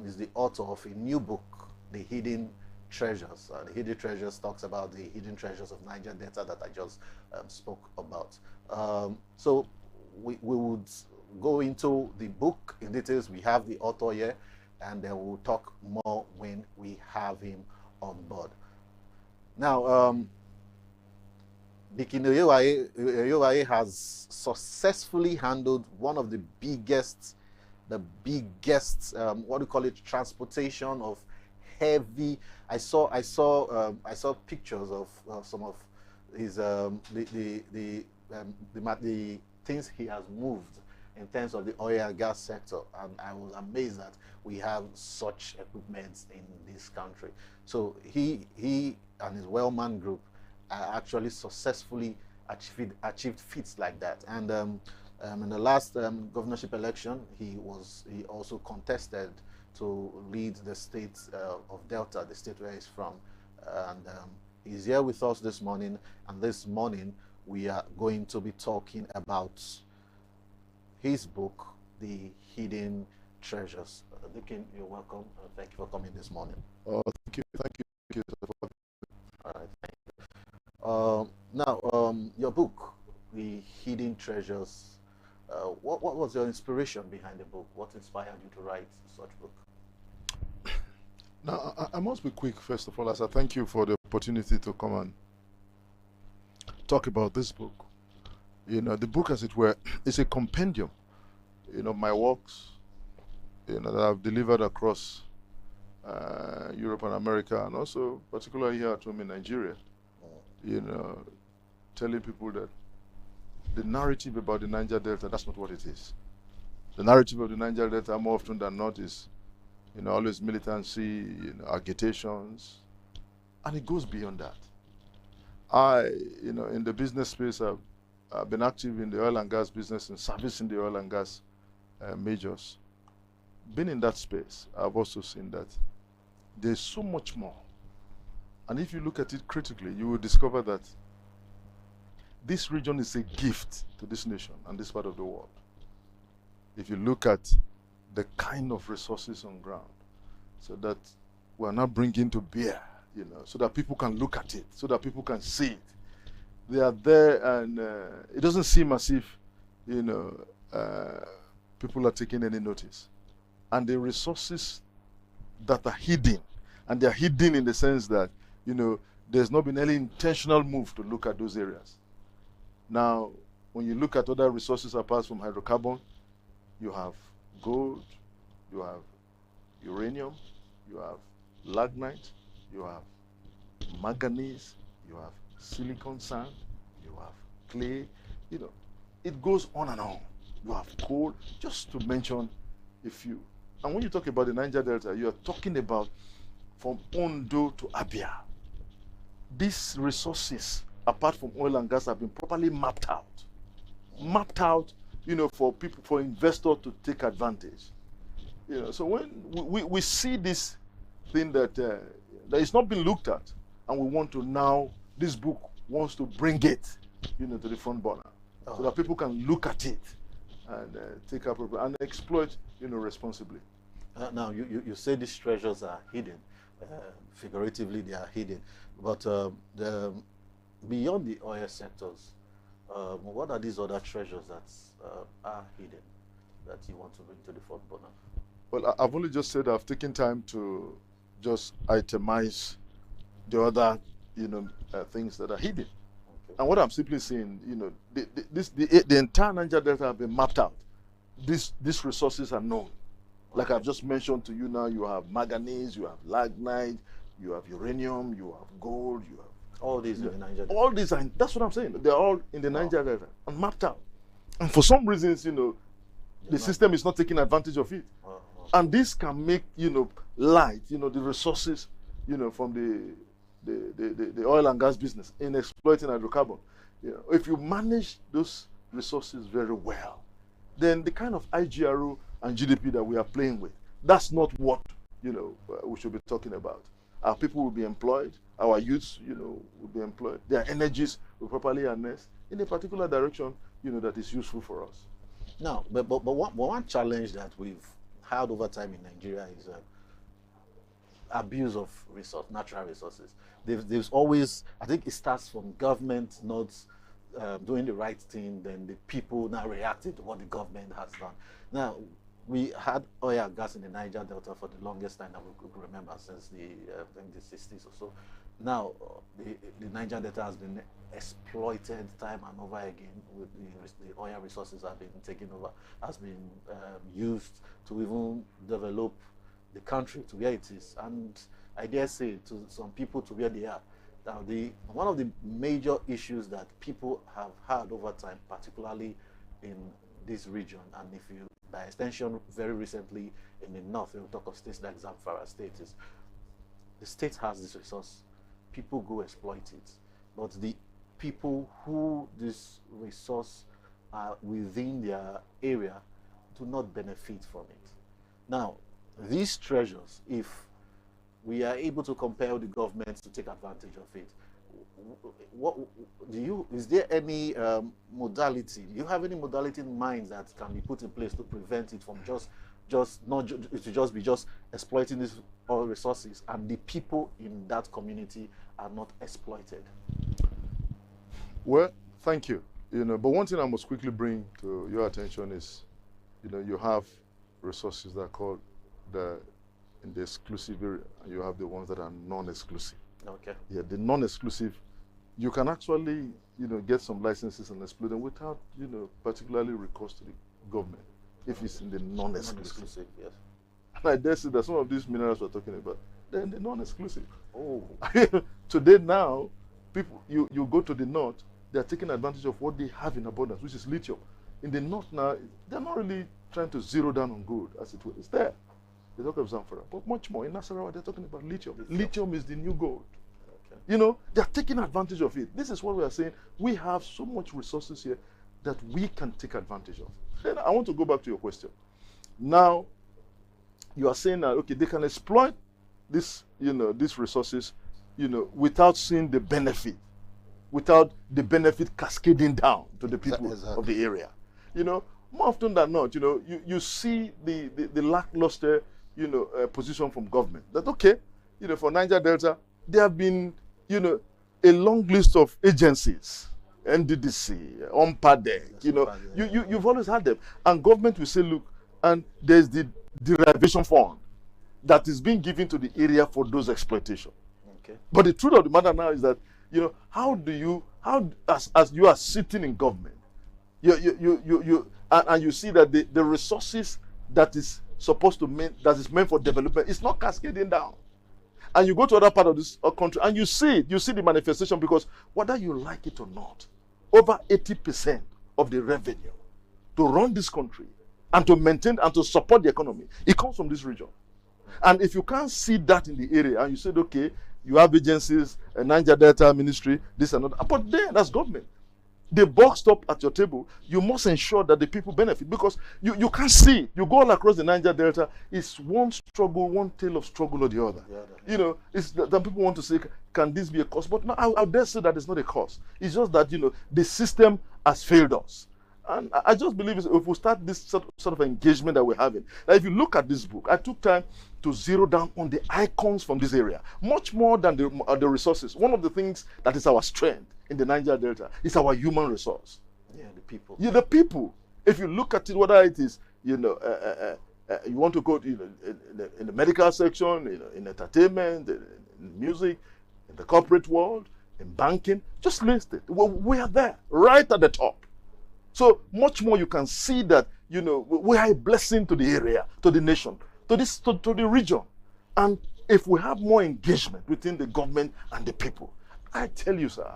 is the author of a new book, The Hidden Treasures. The Hidden Treasures talks about the hidden treasures of Niger Delta that I just spoke about. So we would go into the book in details. We have the author here, and then we'll talk more when we have him on board. Now, Deacon Iyovwaye has successfully handled one of the biggest, what do you call it, transportation of heavy. I saw pictures of some of his the things he has moved in terms of the oil and gas sector, and I was amazed that we have such equipment in this country. So he and his Wellman Group actually successfully achieved feats like that. And in the last governorship election, he also contested to lead the state of Delta, the state where he's from. And he's here with us this morning, and this morning we are going to be talking about his book, The Hidden Treasures. Deacon, you're welcome. Thank you for coming this morning. Thank you. All right, thank you. Now, your book, The Hidden Treasures, what was your inspiration behind the book? What inspired you to write such a book? Now, I must be quick, first of all, as I thank you for the opportunity to come and talk about this book. You know, the book, as it were, is a compendium, my works, that I've delivered across Europe and America, and also particularly here at home in Nigeria, telling people that the narrative about the Niger Delta, that's not what it is. The narrative of the Niger Delta, more often than not, is always militancy, agitations, and it goes beyond that. in the business space, I've been active in the oil and gas business and servicing the oil and gas majors. Been in that space, I've also seen that there's so much more. And if you look at it critically, you will discover that this region is a gift to this nation and this part of the world. If you look at the kind of resources on ground, so that we're not bringing to bear, so that people can look at it, so that people can see it. They are there, and it doesn't seem as if, people are taking any notice. And the resources that are hidden, and they're hidden in the sense that, there's not been any intentional move to look at those areas. Now, when you look at other resources apart from hydrocarbon, you have gold, you have uranium, you have lignite, you have manganese, you have silicon sand, you have clay, it goes on and on. You have coal, just to mention a few. And when you talk about the Niger Delta, you are talking about from Ondo to Abia. These resources, apart from oil and gas, have been properly mapped out. Mapped out, for people, for investors to take advantage. So when we see this thing that is not been looked at, and we want to now, this book wants to bring it, to the front burner, so that people can look at it and take appropriate and exploit, responsibly. Now, you say these treasures are hidden. Figuratively, they are hidden. But beyond the oil sectors, what are these other treasures that are hidden that you want to bring to the front burner? Well, I've only just said I've taken time to just itemize the other, things that are hidden. Okay. And what I'm simply saying, the entire Niger Delta have been mapped out. These resources are known. Like I've just mentioned to you now, you have manganese, you have lignite, you have uranium, you have gold, you have all these in the Niger Delta. All these are, that's what I'm saying. They're all in the Niger Delta and mapped out. And for some reasons, the system is not taking advantage of it. And this can make, light, the resources, from the oil and gas business in exploiting hydrocarbon. If you manage those resources very well, then the kind of IGRO and GDP that we are playing with, that's not what, we should be talking about. Our people will be employed, our youths, will be employed, their energies will properly harness in a particular direction, that is useful for us. Now, but one challenge that we've had over time in Nigeria is abuse of natural resources. There's always, I think it starts from government not doing the right thing, then the people now reacting to what the government has done. Now, we had oil and gas in the Niger Delta for the longest time that we could remember, since the 60s or so. Now, the Niger Delta has been exploited time and over again. With the oil resources have been taken over, has been used to even develop the country to where it is, and I dare say to some people to where they are. Now, one of the major issues that people have had over time, particularly in this region, and if you, by extension, very recently in the north, we'll talk of states like Zamfara State, is the state has this resource, people go exploit it, but the people who this resource are within their area do not benefit from it. Now, these treasures, if we are able to compel the government to take advantage of it, is there any modality? Do you have any modality in mind that can be put in place to prevent it from just exploiting these oil resources, and the people in that community are not exploited? Well, thank you. But one thing I must quickly bring to your attention is, you have resources that are called in the exclusive area, and you have the ones that are non-exclusive. Okay. Yeah, the non-exclusive, you can actually, get some licenses and exploit them without, particularly recourse to the government, if it's in the non-exclusive. Yes. And I dare say that some of these minerals we're talking about, they're in the non-exclusive. Oh. Today now, people, you go to the north, they're taking advantage of what they have in abundance, which is lithium. In the north now, they're not really trying to zero down on gold, as it were. It's there. They talk of Zamfara, but much more. In Nasarawa, they're talking about lithium. Lithium is the new gold. You know, they're taking advantage of it. This is what we are saying. We have so much resources here that we can take advantage of. Then I want to go back to your question. Now, you are saying that, okay, they can exploit this, you know, these resources, you know, without seeing the benefit, without the benefit cascading down to the people of the area. You know, more often than not, you know, you see the lackluster, you know, position from government. That, okay, you know, for Niger Delta, there have been, you know, a long list of agencies, NDDC, OMPADEC, you know, you've always had them. And government will say, look, and there's the derivation fund that is being given to the area for those exploitation. Okay. But the truth of the matter now is that, you know, as you are sitting in government, and you see that the resources that is supposed to that is meant for development is not cascading down. And you go to other part of this country and you see it, you see the manifestation, because whether you like it or not, over 80% of the revenue to run this country and to maintain and to support the economy, it comes from this region. And if you can't see that in the area, and you said, okay, you have agencies, a Niger Delta Ministry, this and that, but then that's government. The boxed up at your table, you must ensure that the people benefit, because you can't see it. You go all across the Niger Delta, it's one struggle, one tale of struggle or the other. You know, it's that people want to say, can this be a cause? But no, I dare say that it's not a cause. It's just that, you know, the system has failed us. And I just believe if we start this sort of engagement that we're having, that if you look at this book, I took time to zero down on the icons from this area, much more than the resources. One of the things that is our strength in the Niger Delta is our human resource. Yeah, the people. Yeah, the people. If you look at it, whether it is, you know, you want to go to, you know, in the medical section, you know, in entertainment, in music, in the corporate world, in banking, just list it. We are there, right at the top. So much more you can see that, you know, we are a blessing to the area, to the nation, to the region. And if we have more engagement within the government and the people, I tell you, sir,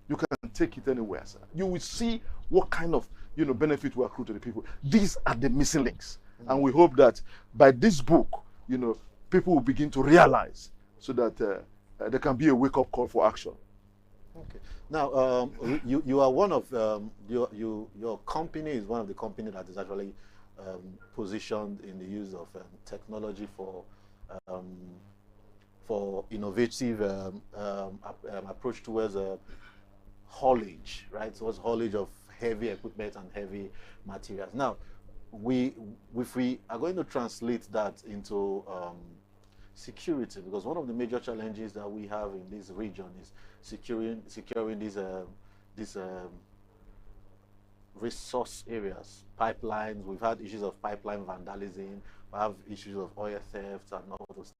you can take it anywhere, sir. You will see what kind of, you know, benefit will accrue to the people. These are the missing links. And we hope that by this book, you know, people will begin to realize, so that there can be a wake-up call for action. Okay. Now, you are one of your company is one of the company that is actually positioned in the use of technology for innovative approach towards haulage, right? Towards haulage of heavy equipment and heavy materials. Now, if we are going to translate that into security, because one of the major challenges that we have in this region is securing these resource areas, pipelines. We've had issues of pipeline vandalism. We have issues of oil theft and all those things.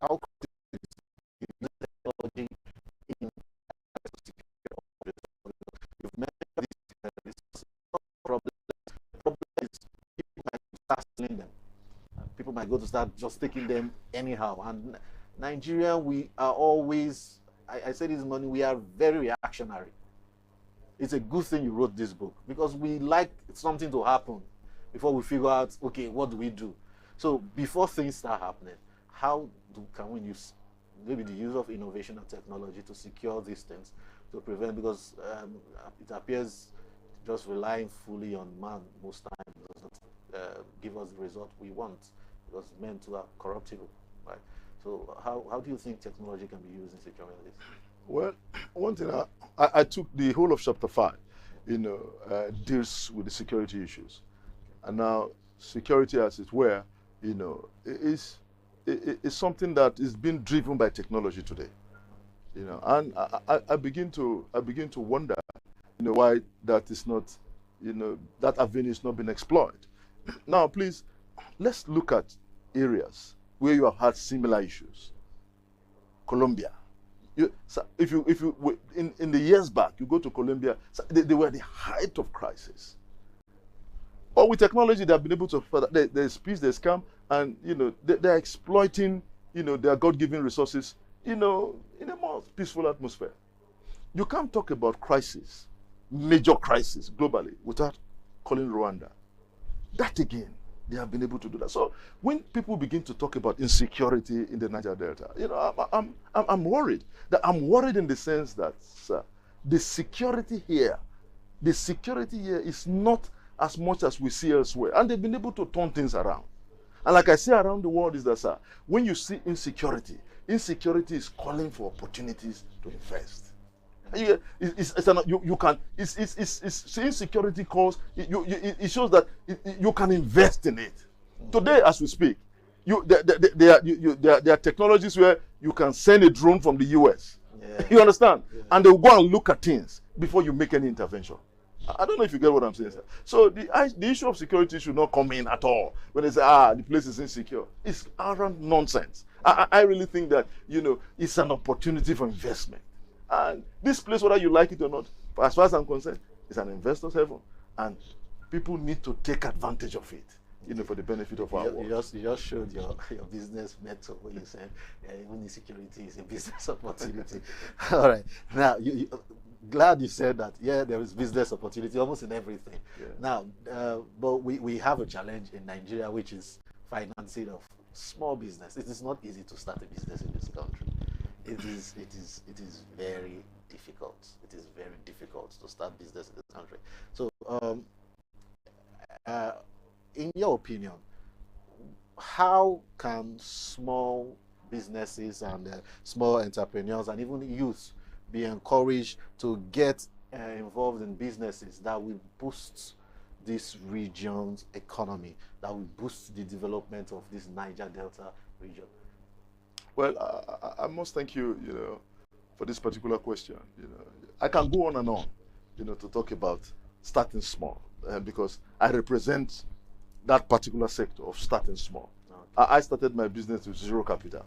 How technology in you've mentioned this problem. The problem is people might start stealing them. People might go to start just taking them anyhow. And Nigeria, we are always, I said this morning, we are very reactionary. It's a good thing you wrote this book, because we like something to happen before we figure out, okay, what do we do? So before things start happening, how can we use maybe the use of innovation and technology to secure these things, to prevent, because it appears just relying fully on man most times does not give us the result we want, because men too are corruptible, right? So how do you think technology can be used in securing this? Well, one thing, I took the whole of chapter 5, you know, deals with the security issues. And now security, as it were, you know, is something that is being driven by technology today. You know, and I begin to wonder, you know, why that is not, you know, that avenue is not being explored. Now, please, let's look at areas where you have had similar issues. Colombia. In the years back, you go to Colombia, they were at the height of crisis. But with technology, they have been able to, there's peace, there's calm, and, you know, they're exploiting, you know, their God-given resources, you know, in a more peaceful atmosphere. You can't talk about crisis, major crisis globally, without calling Rwanda. That again They have been able to do that. So when people begin to talk about insecurity in the Niger Delta, you know, I'm worried. I'm worried in the sense that the security here is not as much as we see elsewhere. And they've been able to turn things around. And like I say around the world is that, sir, when you see insecurity is calling for opportunities to invest. Insecurity calls, it shows that you can invest in it. Today, as we speak, there are technologies where you can send a drone from the US. Yeah. You understand? Yeah. And they'll go and look at things before you make any intervention. I don't know if you get what I'm saying, sir. So the issue of security should not come in at all when they say, the place is insecure. It's arrant nonsense. I really think that, you know, it's an opportunity for investment. And this place, whether you like it or not, as far as I'm concerned, it's an investor's heaven. And people need to take advantage of it, you know, for the benefit of our world. You just showed your business method when you said even insecurity is a business opportunity. All right. Now, glad you said that. Yeah, there is business opportunity almost in everything. Yeah. Now, but we have a challenge in Nigeria, which is financing of small business. It is not easy to start a business in this country. It is very difficult. It is very difficult to start business in this country. So, in your opinion, how can small businesses and small entrepreneurs and even youth be encouraged to get involved in businesses that will boost this region's economy, that will boost the development of this Niger Delta region? Well, I must thank you, you know, for this particular question. You know, I can go on and on, you know, to talk about starting small, because I represent that particular sector of starting small. Okay. I started my business with zero capital,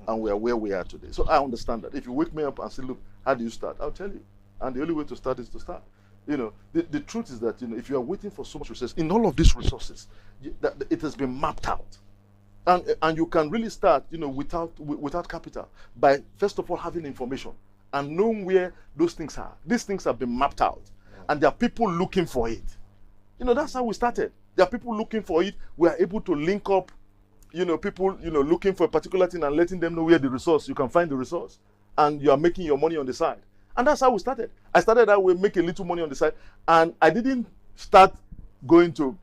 and we are where we are today. So I understand that. If you wake me up and say, look, how do you start? I'll tell you. And the only way to start is to start. You know, the truth is that, you know, if you are waiting for so much resources, in all of these resources, it has been mapped out. And you can really start, you know, without capital by, first of all, having information and knowing where those things are. These things have been mapped out, and there are people looking for it. You know, that's how we started. There are people looking for it. We are able to link up, you know, people, you know, looking for a particular thing and letting them know where the resource, you can find the resource, and you are making your money on the side. And that's how we started. I started that way, make a little money on the side, and I didn't start going to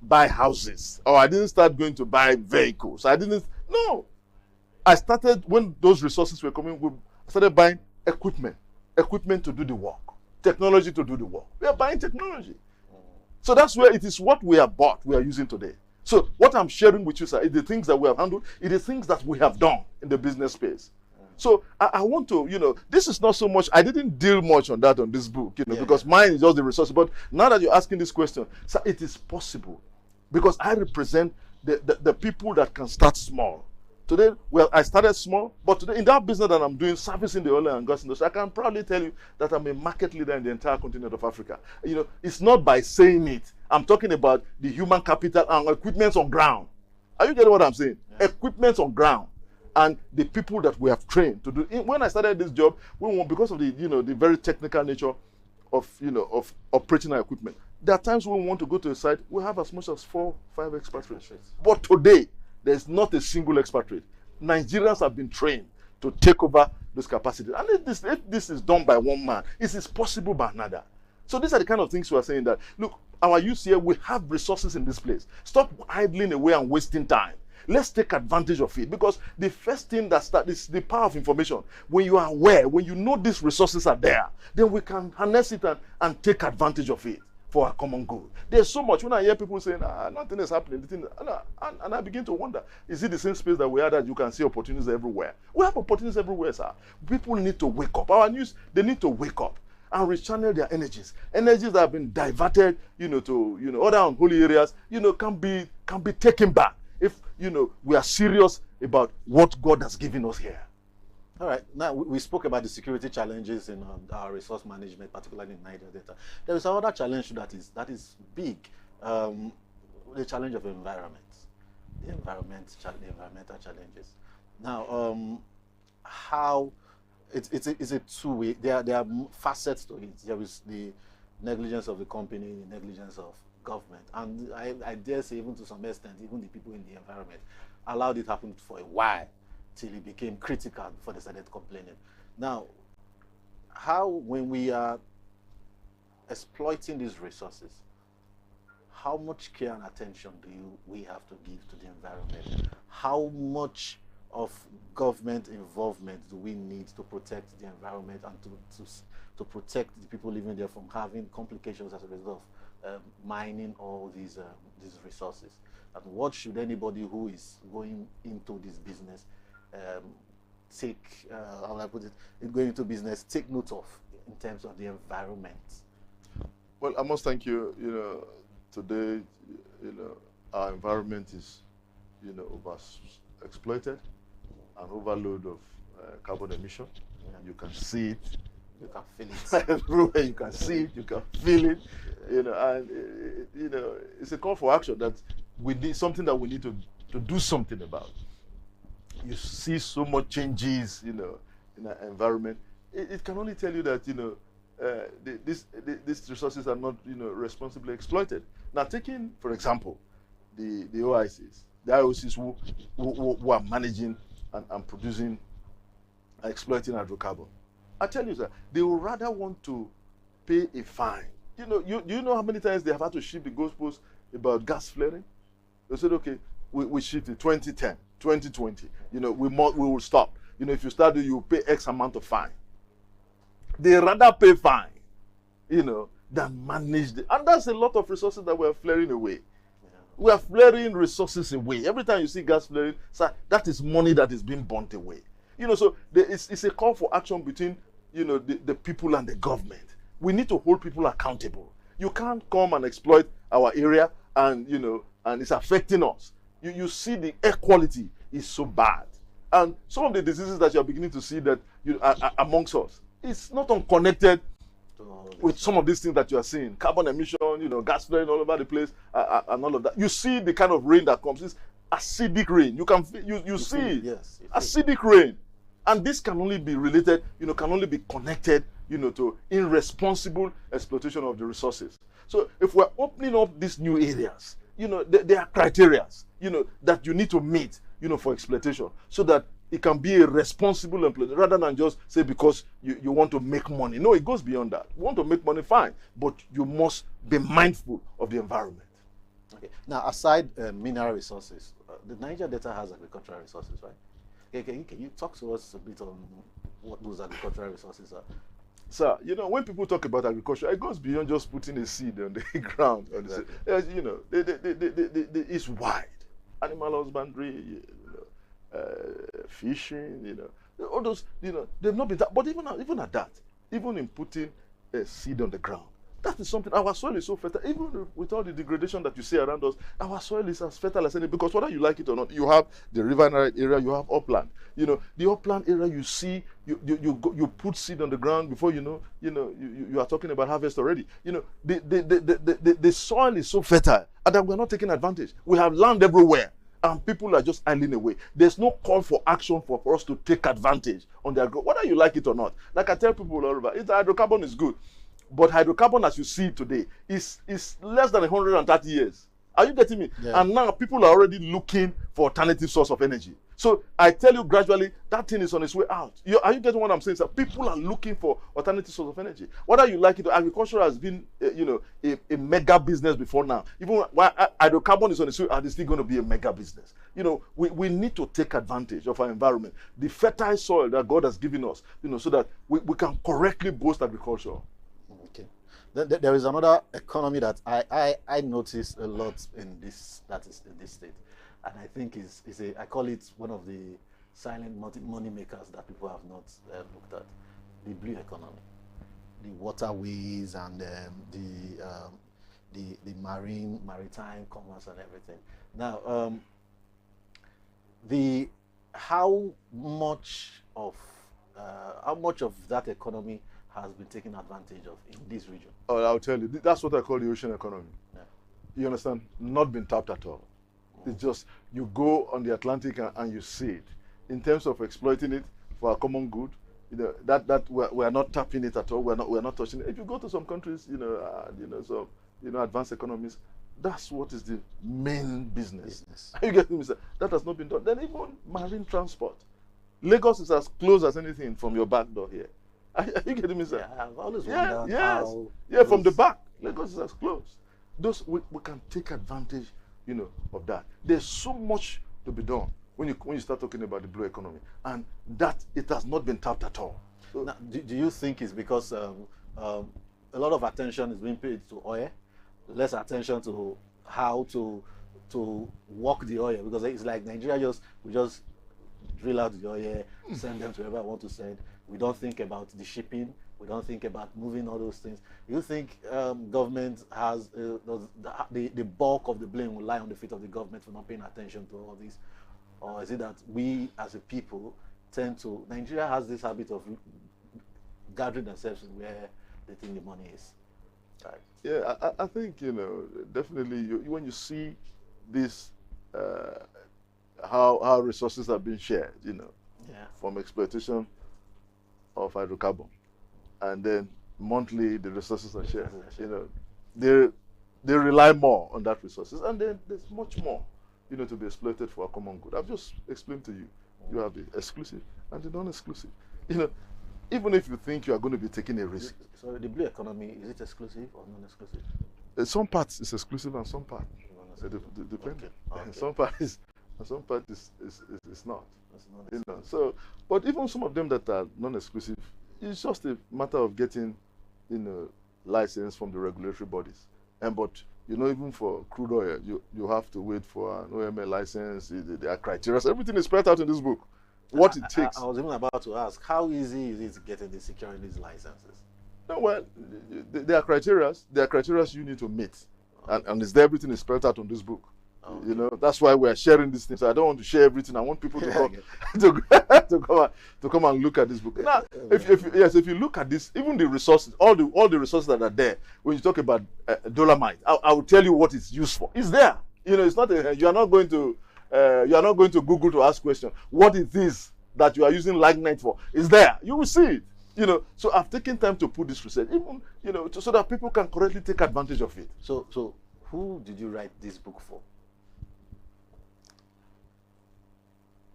buy houses, or I didn't start going to buy vehicles. No. I started, when those resources were coming, I started buying equipment to do the work, technology to do the work. We are buying technology. So that's where it is what we have bought, we are using today. So what I'm sharing with you, sir, is the things that we have handled, it is things that we have done in the business space. So I want to, you know, this is not so much, I didn't deal much on that on this book, you know, because mine is just the resource. But now that you're asking this question, sir, it is possible. Because I represent the people that can start small. Today, well, I started small, but today in that business that I'm doing, servicing the oil and gas industry, I can proudly tell you that I'm a market leader in the entire continent of Africa. You know, it's not by saying it. I'm talking about the human capital and equipment on ground. Are you getting what I'm saying? Yeah. Equipment on ground. And the people that we have trained to do. When I started this job, because of the, you know, the very technical nature of, you know, of operating our equipment, there are times when we want to go to a site, we have as much as 4, 5 expatriates. But today, there's not a single expatriate. Nigerians have been trained to take over those capacities. And if this is done by one man, it is possible by another. So these are the kind of things we are saying that, look, our youth here, we have resources in this place. Stop idling away and wasting time. Let's take advantage of it, because the first thing that starts is the power of information. When you are aware, when you know these resources are there, then we can harness it and take advantage of it for our common good. There's so much. When I hear people saying, nothing is happening, and I begin to wonder, is it the same space that we are that you can see opportunities everywhere? We have opportunities everywhere, sir. People need to wake up. Our news, they need to wake up and rechannel their energies. Energies that have been diverted, you know, to, you know, other unholy areas, you know, can be taken back if, you know, we are serious about what God has given us here. All right. Now, we spoke about the security challenges in our resource management, particularly in Niger Delta. There is another challenge that is big, the challenge of environment, the environmental challenges. Now, how it's a two-way. There are facets to it. There is the negligence of the company, the negligence of government, and I dare say even to some extent, even the people in the environment, allowed it happen for a while till it became critical before they started complaining. Now, how, when we are exploiting these resources, how much care and attention do we have to give to the environment? How much of government involvement do we need to protect the environment and to protect the people living there from having complications as a result of mining all these resources? And what should anybody who is going into this business take, how will I put it, going into business, take note of in terms of the environment? Well, I must thank you. You know, today, you know, our environment is, you know, exploited, an overload of carbon emission. Yeah. You can see it. You can feel it. Everywhere you can see it, you can feel it. You know, and you know, it's a call for action that we need, something that we need to do something about. You see so much changes, you know, in our environment. It can only tell you that, you know, these resources are not, you know, responsibly exploited. Now, taking, for example, the OICs, the IOCs who are managing and producing, exploiting hydrocarbon. I tell you, sir, they would rather want to pay a fine. You know, you know how many times they have had to shift the goalposts about gas flaring? They said, okay, we shifted 2010, 2020. You know, we will stop. You know, if you start, you pay X amount of fine. They rather pay fine, you know, than manage the, and that's a lot of resources that we're flaring away. Yeah. We are flaring resources away. Every time you see gas flaring, sir, that is money that is being burnt away. You know, so it's a call for action between, you know, the people and the government. We need to hold people accountable. You can't come and exploit our area and, you know, and it's affecting us. You see the air quality is so bad. And some of the diseases that you're beginning to see that are amongst us, it's not unconnected with some of these things that you are seeing. Carbon emission, you know, gas flaring all over the place, and all of that. You see the kind of rain that comes. It's acidic rain. You can you see yes, acidic rain. And this can only be related, you know, can only be connected, you know, to irresponsible exploitation of the resources. So if we're opening up these new areas, you know, there are criteria, you know, that you need to meet, you know, for exploitation, so that it can be a responsible employment rather than just say because you want to make money. No, it goes beyond that. You want to make money, fine, but you must be mindful of the environment. Okay. Now, aside mineral resources, the Niger Delta has agricultural resources, right? Okay, can you talk to us a bit on what those agricultural resources are? Sir, you know, when people talk about agriculture, it goes beyond just putting a seed on the ground. Exactly. You know, it's wide. Animal husbandry, you know, fishing, you know, all those, you know, they've not been that. But even at that, even in putting a seed on the ground, that is something. Our soil is so fertile. Even with all the degradation that you see around us, our soil is as fertile as any. Because whether you like it or not, you have the riverine area, you have upland. You know, the upland area, you see, you put seed on the ground before you are talking about harvest already. You know, the soil is so fertile, and that we're not taking advantage. We have land everywhere, and people are just idling away. There's no call for action for us to take advantage on their growth, whether you like it or not. Like I tell people all over, hydrocarbon is good. But hydrocarbon, as you see today, is less than 130 years. Are you getting me? Yeah. And now people are already looking for alternative source of energy. So I tell you gradually, that thing is on its way out. Are you getting what I'm saying? So people are looking for alternative source of energy. Whether you like it, agriculture has been, a mega business before now. Even while hydrocarbon is on its way out, it's still going to be a mega business. You know, we need to take advantage of our environment, the fertile soil that God has given us, you know, so that we can correctly boost agriculture. Okay. Then there is another economy that I notice a lot in this state, and I think I call it one of the silent money makers that people have not looked at, the blue economy, the waterways and the maritime commerce and everything. Now, how much of that economy has been taken advantage of in this region? Oh, I'll tell you, that's what I call the ocean economy. Yeah. You understand? Not been tapped at all. It's just, you go on the Atlantic and you see it. In terms of exploiting it for our common good, you know, that we're not tapping it at all. We're not touching it. If you go to some countries, some advanced economies, That's what is the main business. You get me, sir? That has not been done. Then even marine transport. Lagos is as close as anything from your back door here. Are you getting me, sir? Yeah, I've always wondered how. Yeah, from the back. Lagos is as close. Those we can take advantage, of that. There's so much to be done when you start talking about the blue economy, and that it has not been tapped at all. So, now, do you think it's because a lot of attention is being paid to oil, less attention to how to work the oil? Because it's like Nigeria we just drill out the oil, send them to wherever I want to send. We don't think about the shipping. We don't think about moving all those things. You think government has the bulk of the blame will lie on the feet of the government for not paying attention to all this? Or is it that we as a people Nigeria has this habit of gathering themselves where they think the money is? Right. Yeah, I think, definitely when you see this, how resources are being shared, from exploitation of hydrocarbon, and then monthly the resources are shared, they rely more on that resources, and then there's much more, to be exploited for a common good. I've just explained to you, you have the exclusive and the non-exclusive. Even if you think you are going to be taking a risk. So the blue economy, is it exclusive or non-exclusive? Some parts is exclusive and some part depending. Okay. Some part is not. So, but even some of them that are non-exclusive, it's just a matter of getting, license from the regulatory bodies. But even for crude oil, you have to wait for an OML license. There are criteria. Everything is spread out in this book. What it takes. I was even about to ask, how easy is it getting the securing these licenses? No, well, there are criteria. There are criteria you need to meet, and everything is spelled out on this book. That's why we are sharing these things. I don't want to share everything. I want people to come to come and look at this book. Now, if you look at this, even the resources, all the resources that are there. When you talk about dolomite, I will tell you what it's used for. It's there. It's not. You are not going to Google to ask questions. What is this that you are using lignite for? It's there. You will see it. So I've taken time to put this research, even so that people can correctly take advantage of it. So who did you write this book for?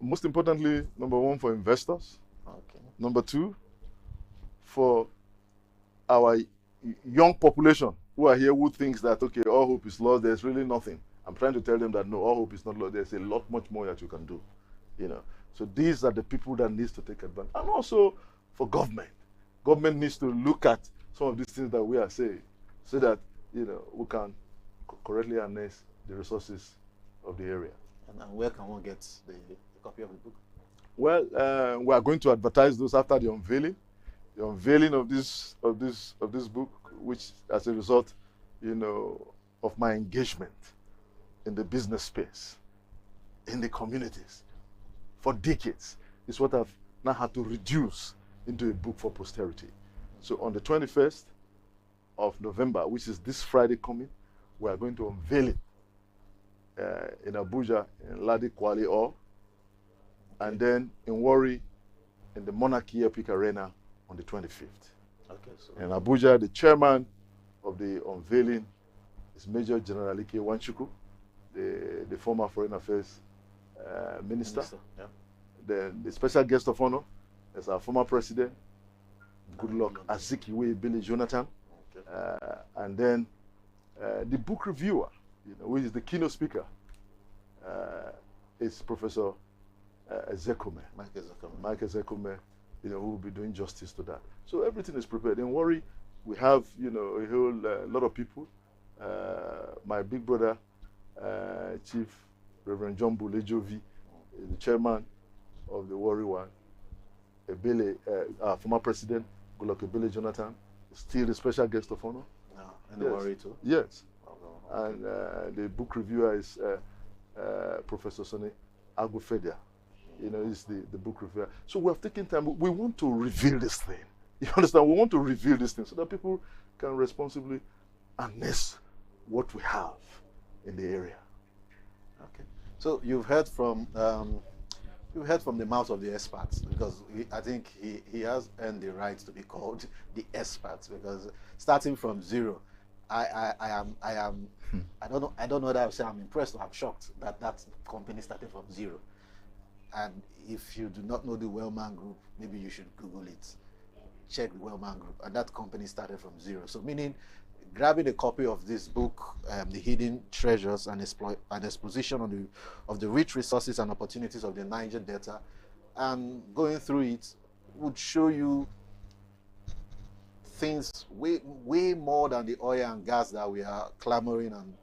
Most importantly, number one, for investors. Okay. Number two, for our young population who are here who thinks that, okay, all hope is lost, there's really nothing. I'm trying to tell them that no, all hope is not lost. There's a lot much more that you can do. So these are the people that needs to take advantage. And also for government. Government needs to look at some of these things that we are saying so that, we can correctly harness the resources of the area. And where can one get the copy of the book? Well, we are going to advertise those after the unveiling. The unveiling of this book, which as a result, of my engagement in the business space, in the communities, for decades, is what I've now had to reduce into a book for posterity. So on the 21st of November, which is this Friday coming, we are going to unveil it in Abuja, in Ladi Kwali Hall, and then in Warri, in the Monarchy Epic Arena on the 25th. Okay. So in Abuja, the chairman of the unveiling is Major General Ike Wanchuku, the former Foreign Affairs Minister. Yeah. Then the special guest of honor is our former president, Goodluck Azikiwe Billy Jonathan. Okay. And then the book reviewer, which is the keynote speaker, is Professor Ezekome. Mike Ezekome, who will be doing justice to that. So everything is prepared. Don't worry, we have, a whole lot of people. My big brother, Chief Reverend John Bulejovi, is the chairman of the Warri One. Ebele, our former president, Goodluck Ebele Jonathan, is still the special guest of honor. And the Warri too? Yes. And the book reviewer is Professor Sonny Agufedia. He's the book reviewer. So we have taken time. We want to reveal this thing. You understand? We want to reveal this thing so that people can responsibly harness what we have in the area. Okay. So you've heard from the mouth of the experts, because I think he has earned the right to be called the experts, because starting from zero, I don't know that I would say I'm impressed or I'm shocked that that company started from zero. And if you do not know the Wellman Group, maybe you should Google it. Check the Wellman Group, and that company started from zero. So meaning, grabbing a copy of this book, The Hidden Treasures and Exposition of the rich resources and opportunities of the Niger Delta, and going through it would show you things way more than the oil and gas that we are clamoring and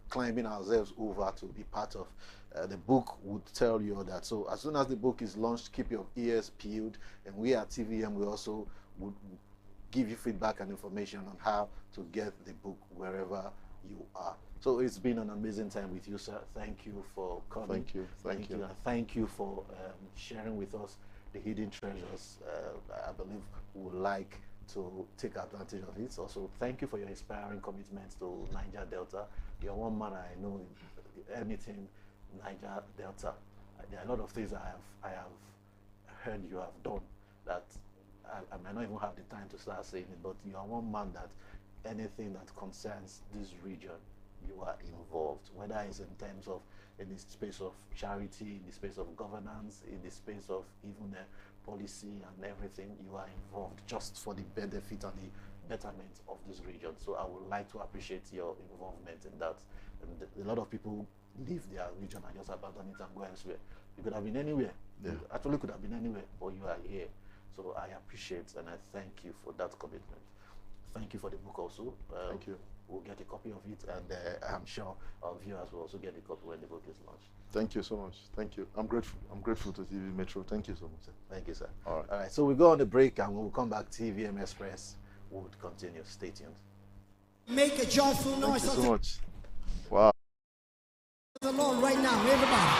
climbing ourselves over to be part of. The book would tell you all that. So as soon as the book is launched, keep your ears peeled, and we at TVM we also would give you feedback and information on how to get the book wherever you are. So it's been an amazing time with you, sir. Thank you for coming. Thank you. And thank you for sharing with us the hidden treasures. I believe we would like to take advantage of it. Also, thank you for your inspiring commitment to Niger Delta. You're one man I know in anything Niger Delta. There are a lot of things I have heard you have done that I might not even have the time to start saying it, but you are one man that anything that concerns this region, you are involved, whether it's in terms of in the space of charity, in the space of governance, in the space of even policy and everything. You are involved just for the benefit and the betterment of this region. So I would like to appreciate your involvement in that. And a lot of people leave their region and just abandon it and go elsewhere. You could have been anywhere. Yeah. You actually could have been anywhere, but you are here. So I appreciate and I thank you for that commitment. Thank you for the book also. Thank you. We'll get a copy of it, and I'm sure our viewers will also get a copy when the book is launched. Thank you so much. Thank you. I'm grateful. I'm grateful to TV Metro. Thank you so much, sir. Thank you, sir. All right. So we go on the break, and when we come back, TVM Express would continue. Stay tuned. Make a joyful Thank noise you so unto much. Wow. the Lord right now, everybody.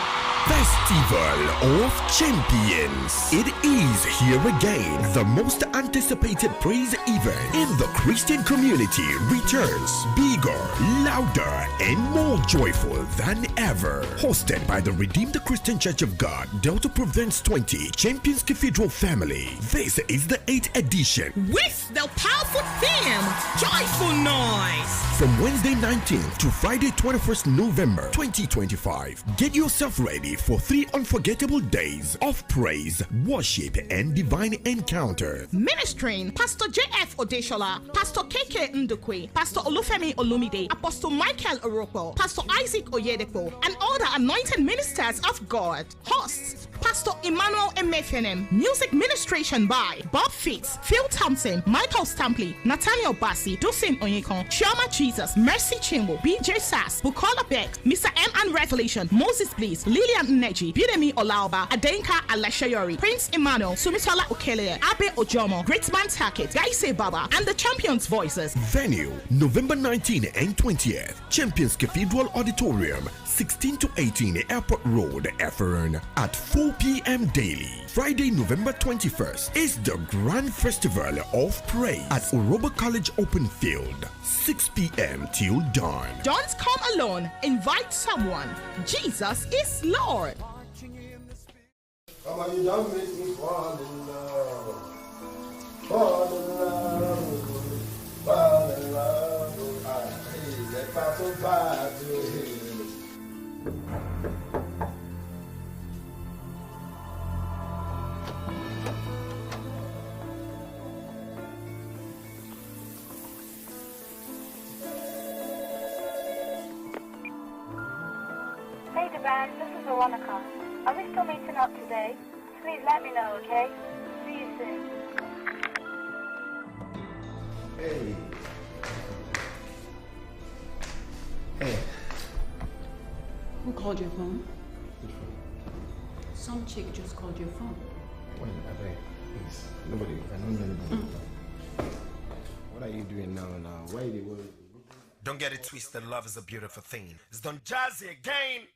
Festival of Champions. It is here again. The most anticipated praise event in the Christian community returns bigger, louder, and more joyful than ever. Hosted by the Redeemed Christian Church of God, Delta Province 20, Champions Cathedral family. This is the 8th edition. With the powerful theme, Joyful Noise. From Wednesday 19th to Friday 21st November 2025. Get yourself ready for 3 unforgettable days of praise, worship, and divine encounter. Ministering Pastor J.F. Odeshola, Pastor KK Ndukwe, Pastor Olufemi Olumide, Apostle Michael Orokpo, Pastor Isaac Oyedepo, and other anointed ministers of God. Hosts Pastor Emmanuel Emefenem. Music ministration by Bob Fitz, Phil Thompson, Michael Stampley, Nathaniel Bassi, Dusin Onyekon, Chioma Jesus, Mercy Chimbo, BJ Sass, Bukola Beck, Mr. M and Revelation, Moses Bliss, Lillian Neji, Bidemi Olaoba, Adenka Alashayori, Prince Emmanuel, Sumisola Okele, Abe Ojomo, Greatman Tacket, Gaise Baba, and the Champions Voices. Venue, November 19th and 20th, Champions Cathedral Auditorium, 16 to 18 Airport Road, Efferon, at 4 p.m. daily. Friday, November 21st is the Grand Festival of Praise at Oroba College Open Field, 6 p.m. till dawn. Don't come alone. Invite someone. Jesus is Lord. Come on, you don't make me fall in love. Fall in love. Fall in love. Hey, let pass so bad to him. Hey, the band, this is Veronica. Are we still meeting up today? Please let me know, okay? See you soon. Hey. Hey. Who called your phone? Some chick just called your phone. Wait, I beg, please. Nobody, I don't know anybody. What are you doing now? Why are you worried? Don't get it twisted, love is a beautiful thing. It's done jazzy again.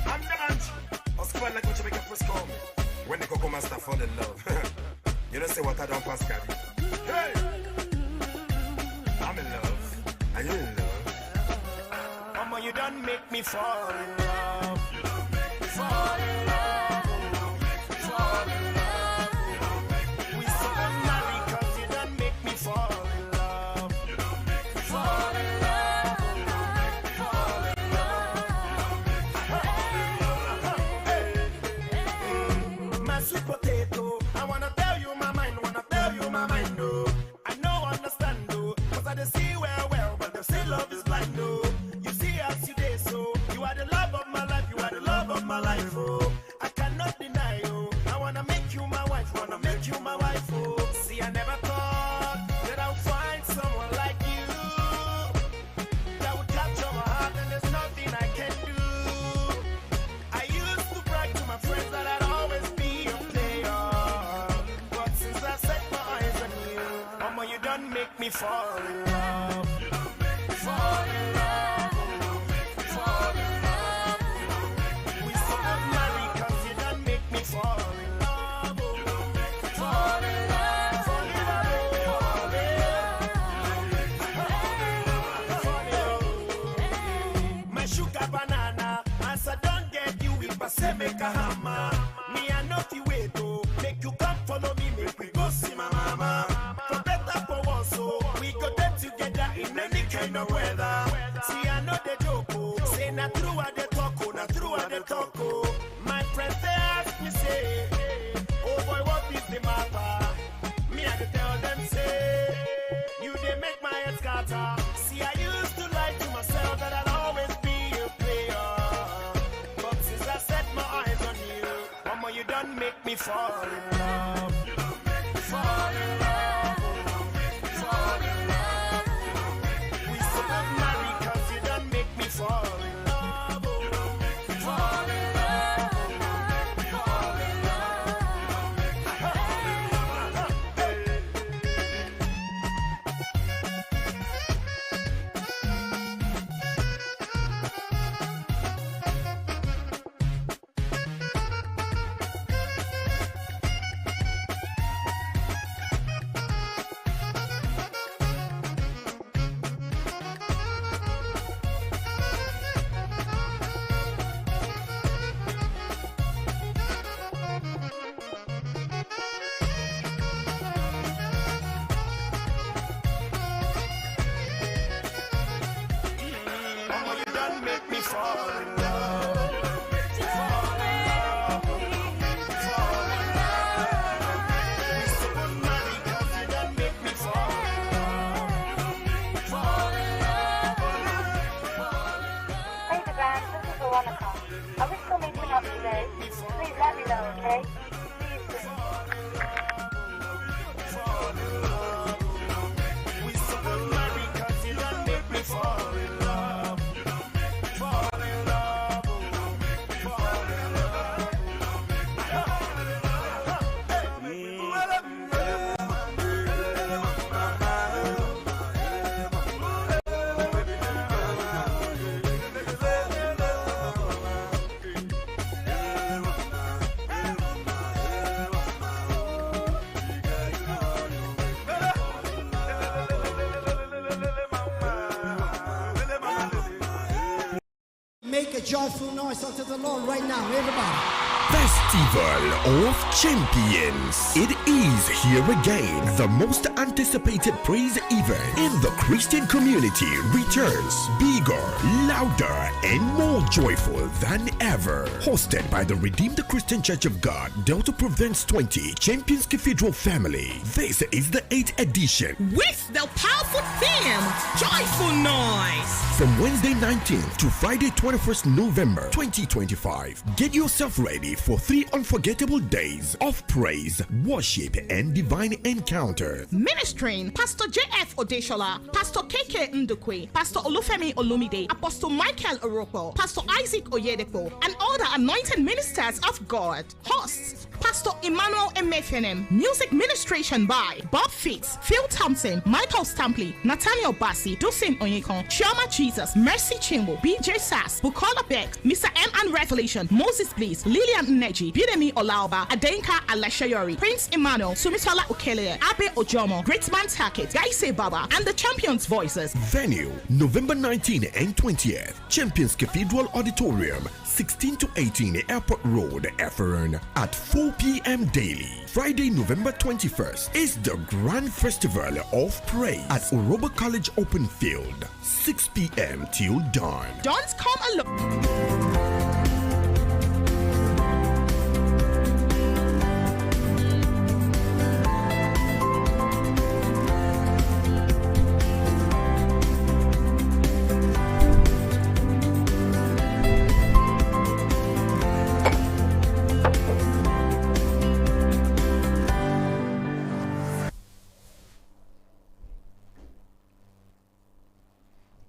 I'm not. I was quite like what you make a first call me. When the Coco Master fall in love. You don't say what I don't pass, Gabby. Hey! I'm in love. Are you in love? Mama, you done make me fall in love. You done make me fall in love. You done make me fall in love. You done make me fall in love. We so married 'cause you done well, but they say love is blind, no. You see as you day, so you are the love of my life, you are the love of my life, oh. I cannot deny you. I wanna make you my wife, wanna make you my wife, oh. See, I never thought that I'll find someone like you that would capture my heart, and there's nothing I can do. I used to brag to my friends that I'd always be a player, but since I set my eyes on you, mama, you done make me fall in love. Fall in love. Fall in love. We still not married 'cause you done make me fall in love. Fall in love. Fall in love. Fall in love. My sugar banana, as I don't get you, if I say make a hammer, me I know you wait, oh. Make you come follow me, make we go see my mama. For better, for worse, so we go there together in any kind of weather. See, I know the joke, oh. Say, na true at the talk, oh, na true at the talk, oh. My friends, they ask me, say, oh boy, what is the matter? Me, I can tell them, say, you they make my head scatter. See, I used to lie to myself that I'd always be a player, but since I set my eyes on you, mama, you done make me fall in love. Fall in love. Fall in love. We still not married 'cause you done make me fall in love. Fall in love. Fall in mama, you done make me fall in love. Fall in love. Fall in love. We still not married 'cause you done make me fall in love. Fall in love. Hey, the band, this is Veronica. Are we still meeting up today? Please let me know, okay? See you soon. We still not married 'cause you done make me fall in love. Fall in love. Fall in love. Make a joyful noise unto the Lord right now, everybody. Festival of Champions. It is here again. The most anticipated praise event in the Christian community returns bigger, louder, and more joyful than ever. Hosted by the Redeemed Christian Church of God, Delta Province 20, Champions Cathedral family. This is the 8th edition. With the powerful theme, Joyful Noise. From Wednesday 19th to Friday 21st November 2025. Get yourself ready for 3 unforgettable days of praise, worship, and divine encounter. Ministering Pastor J.F. Odeshola, Pastor KK Ndukwe, Pastor Olufemi Olumide, Apostle Michael Oropo, Pastor Isaac Oyedepo, and other anointed ministers of God. Hosts Pastor Emmanuel Emefenem. Music ministration by Bob Fitz, Phil Thompson, Michael Stampley, Nathaniel Bassi, Dusin Onyekon, Chioma Jesus, Mercy Chimbo, BJ Sass, Bukola Beck, Mr. M and Revelation, Moses Bliss, Lillian Neji, Bidemi Olaoba, Adenka Alashayori, Prince Emmanuel, Sumisola Okele, Abe Ojomo, Greatman Tacket, Gaise Baba, and the Champions Voices. Venue, November 19 and 20th, Champions Cathedral Auditorium, 16 to 18 Airport Road, Efferon, at 4 p.m. daily. Friday, November 21st is the Grand Festival of Praise at Oroba College Open Field, 6 p.m. till dawn. Don't come alone.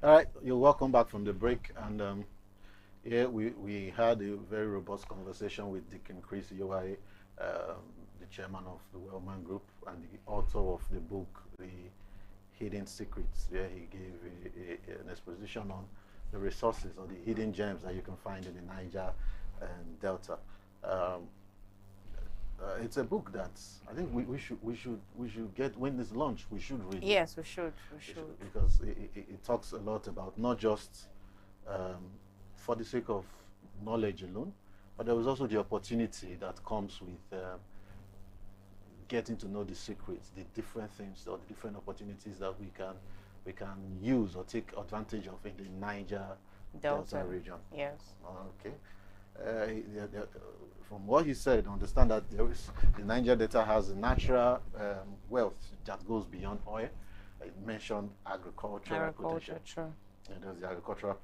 All right, you're welcome back from the break. And yeah, we had a very robust conversation with Deacon Chris Iyovwaye, the chairman of the Wellman Group and the author of the book, The Hidden Secrets, where he gave an exposition on the resources or the hidden gems that you can find in the Niger and Delta. It's a book that I think we should get when it's launched. We should read. Yes, we should because it talks a lot about not just for the sake of knowledge alone, but there was also the opportunity that comes with getting to know the secrets, the different things or the different opportunities that we can use or take advantage of in the Niger Delta region. Yes. Okay. From what he said, understand that the Niger Delta has a natural wealth that goes beyond oil. It mentioned agricultural potential. True. And there's the agricultural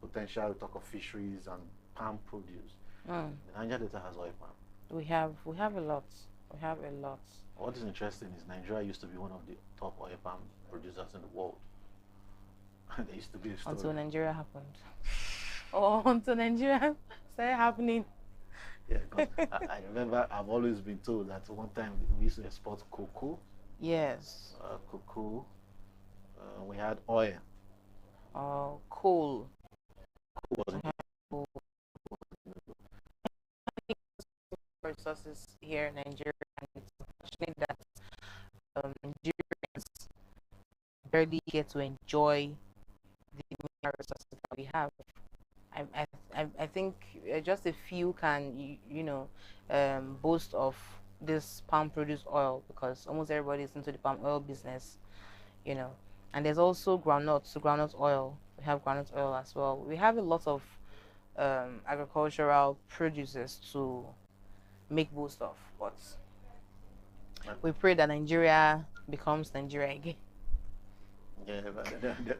potential. We talk of fisheries and palm produce. The Niger Delta has oil palm. We have a lot. We have a lot. What is interesting is Nigeria used to be one of the top oil palm producers in the world. There used to be a story. Until Nigeria happened. Oh, until Nigeria started happening. Yeah, because I remember I've always been told that one time we used to export cocoa. Yes. Cocoa. We had oil. Coal. Coal. Resources here in Nigeria, and it's unfortunate that Nigerians barely get to enjoy the mineral resources that we have. I think just a few can boast of this palm produce oil, because almost everybody is into the palm oil business, and there's also groundnut oil. We have groundnut oil as well. We have a lot of agricultural producers to make boast of, but we pray that Nigeria becomes Nigeria again. Yeah, but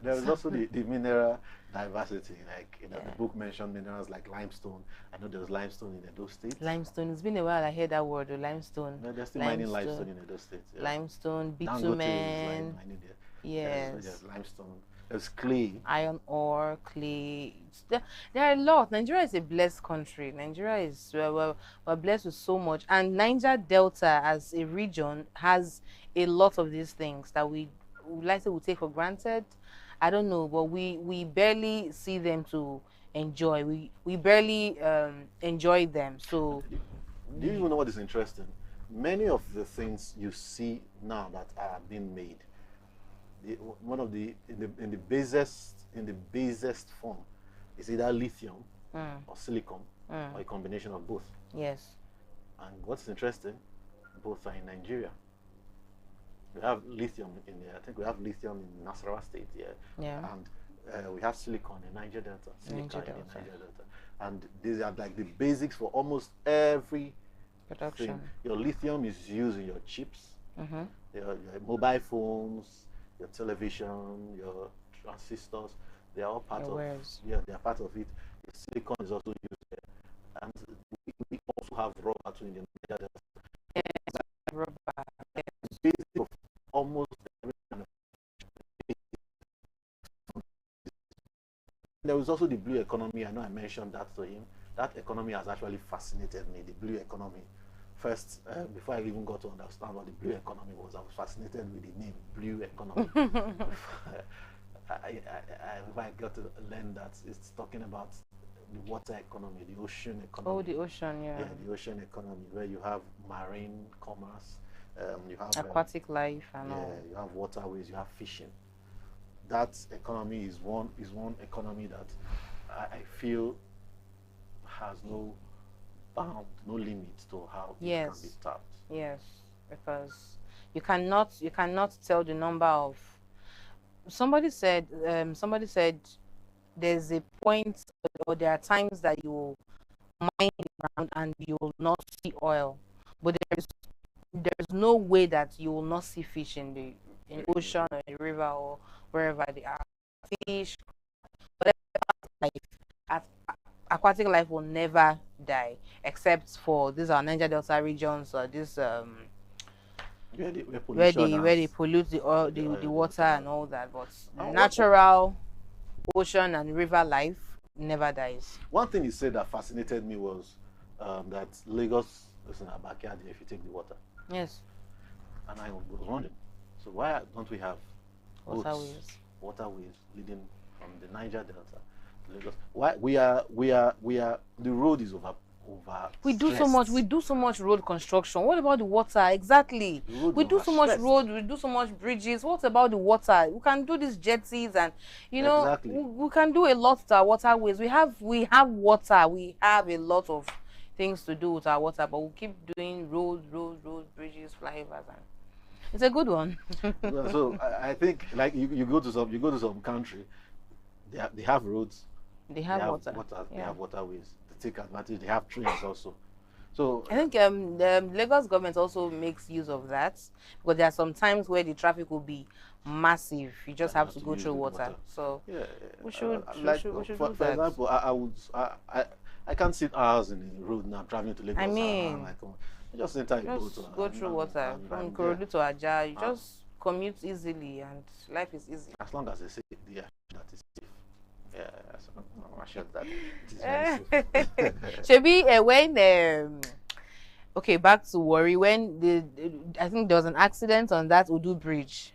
there is also the mineral diversity. Like the book mentioned minerals like limestone. I know there was limestone in Edo State. Limestone. It's been a while I heard that word. Limestone. No, they're still mining limestone in Edo State. Yeah. Limestone, Dangote bitumen. Is mining there. Yes. There's limestone. There's clay. Iron ore, clay. There are a lot. Nigeria is a blessed country. Nigeria is we're blessed with so much, and Niger Delta as a region has a lot of these things that we like to take for granted. I don't know, but we barely see them to enjoy. We barely enjoy them. So, do you even know what is interesting? Many of the things you see now that are being made, in the basest form is either lithium or silicon or a combination of both. Yes. And what's interesting, both are in Nigeria. We have lithium in there. I think we have lithium in Nasarawa State, yeah. And we have silicon in Niger Delta. Silicon in Niger Delta. And these are like the basics for almost every production. Thing. Your lithium is used in your chips, your mobile phones, your television, your transistors. They are all part of. Yeah, they are part of it. The silicon is also used there, and we also have rubber too in the Niger Delta. Yes, rubber. The basic of almost every kind of. There was also the blue economy. I know I mentioned that to him. That economy has actually fascinated me. The blue economy. First, before I even got to understand what the blue economy was, I was fascinated with the name blue economy. I got to learn that it's talking about the water economy, the ocean economy. Oh, the ocean, yeah. Yeah, the ocean economy, where you have marine commerce, you have aquatic life, and all. You have waterways, you have fishing. That economy is one economy that I feel has no bound, no limit to how it can be tapped. Yes, because you cannot tell the number of. Somebody said there's a point, or there are times that you will mine around and you will not see oil, but there's no way that you will not see fish in the ocean or in the river or wherever they are. Fish, but aquatic life will never die, except for these are Niger Delta regions or this where they pollute the oil, the water and all that. But natural ocean and river life never dies. One thing he said that fascinated me was that Lagos is in our backyard if you take the water. Yes. And I was wondering, so why don't we have waterways leading from the Niger Delta to Lagos? Why we are the road is over. We do so much road construction. What about the water? Exactly. We do so much road, we do so much bridges. What about the water? We can do these jetties and we can do a lot to our waterways. We have water. We have a lot of things to do with our water, but we keep doing roads, bridges, flyovers, and it's a good one. So I think like you go to some country, they have roads, they have water. They have waterways. Take advantage. They have trains also. So I think the Lagos government also makes use of that, because there are some times where the traffic will be massive. You just have to go through water. So yeah, we should for do that. For example, I can't sit hours in the road now traveling to Lagos. I mean, just go through water from Ikorodu to Ajah. You just commute easily, and life is easy. As long as they say that is safe. Yeah, I'm sure that it is Shebi, when okay, back to Warri, when I think there was an accident on that Udu Bridge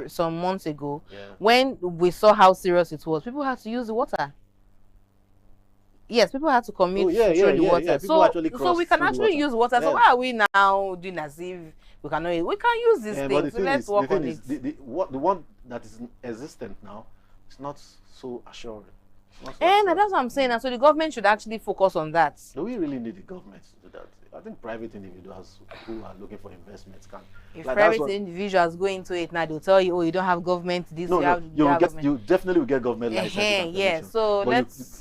some months ago. When we saw how serious it was, people had to use the water. Yes, people had to commute through the water. So we can actually use water. So why are we now doing as if we cannot? We can use this thing. So let's work on it. The one that is existent now is not so assuring. And that's what I'm saying. And so the government should actually focus on that. Do we really need the government to do that? I think private individuals who are looking for investments can. If private individuals go into it now, they'll tell you, oh, you don't have government. You definitely will get government license. Yeah, so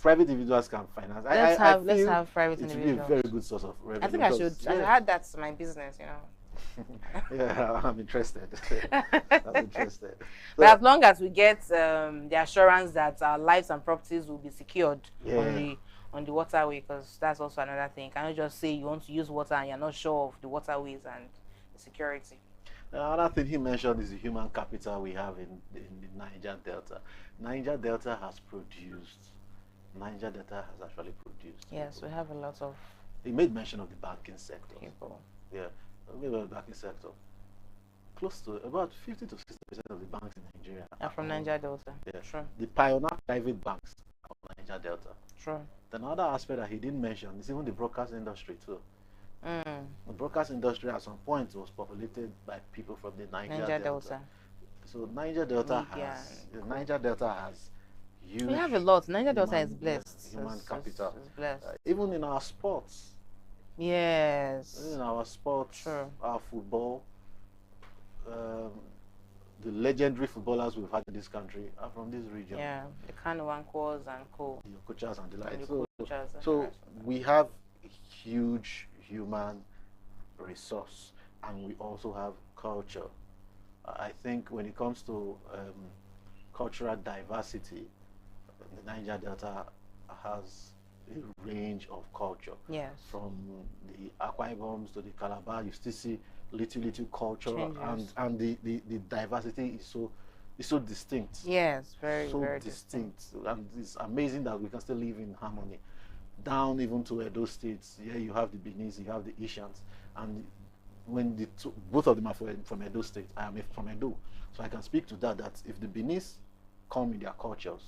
private individuals can finance. Let's have private individuals. It will be a very good source of revenue. I think I should add that to my business, Yeah, I'm interested. I'm interested. But as long as we get the assurance that our lives and properties will be secured on the waterway, because that's also another thing. You cannot just say you want to use water and you're not sure of the waterways and the security. Another thing he mentioned is the human capital we have in the Niger Delta. Niger Delta has actually produced. Yes, we have a lot of. He made mention of the banking sector. People. Yeah. Maybe the banking sector. Close to about 50 to 60% of the banks in Nigeria are from Niger Delta. Yeah. Sure. The pioneer private banks are from Niger Delta. Sure. Another aspect that he didn't mention is even the broadcast industry too. The broadcast industry at some point was populated by people from the Niger Delta. So Niger Delta has huge. We have a lot. Niger Delta is blessed. Human capital. It's blessed. Even in our sports. Yes. In our sports, our football, the legendary footballers we've had in this country are from this region. Yeah, the Kanuankos and co. The coaches and the like. So we have huge human resource, and we also have culture. I think when it comes to cultural diversity, the Niger Delta has a range of culture. Yes. From the Akwa Iboms to the Calabar, you still see little culture, and the diversity is so distinct. Yes, very distinct. And it's amazing that we can still live in harmony. Down even to Edo states, you have the Benis, you have the Ishans, and when both of them are from Edo state, I am from Edo, so I can speak to that. That if the Benis come in their cultures,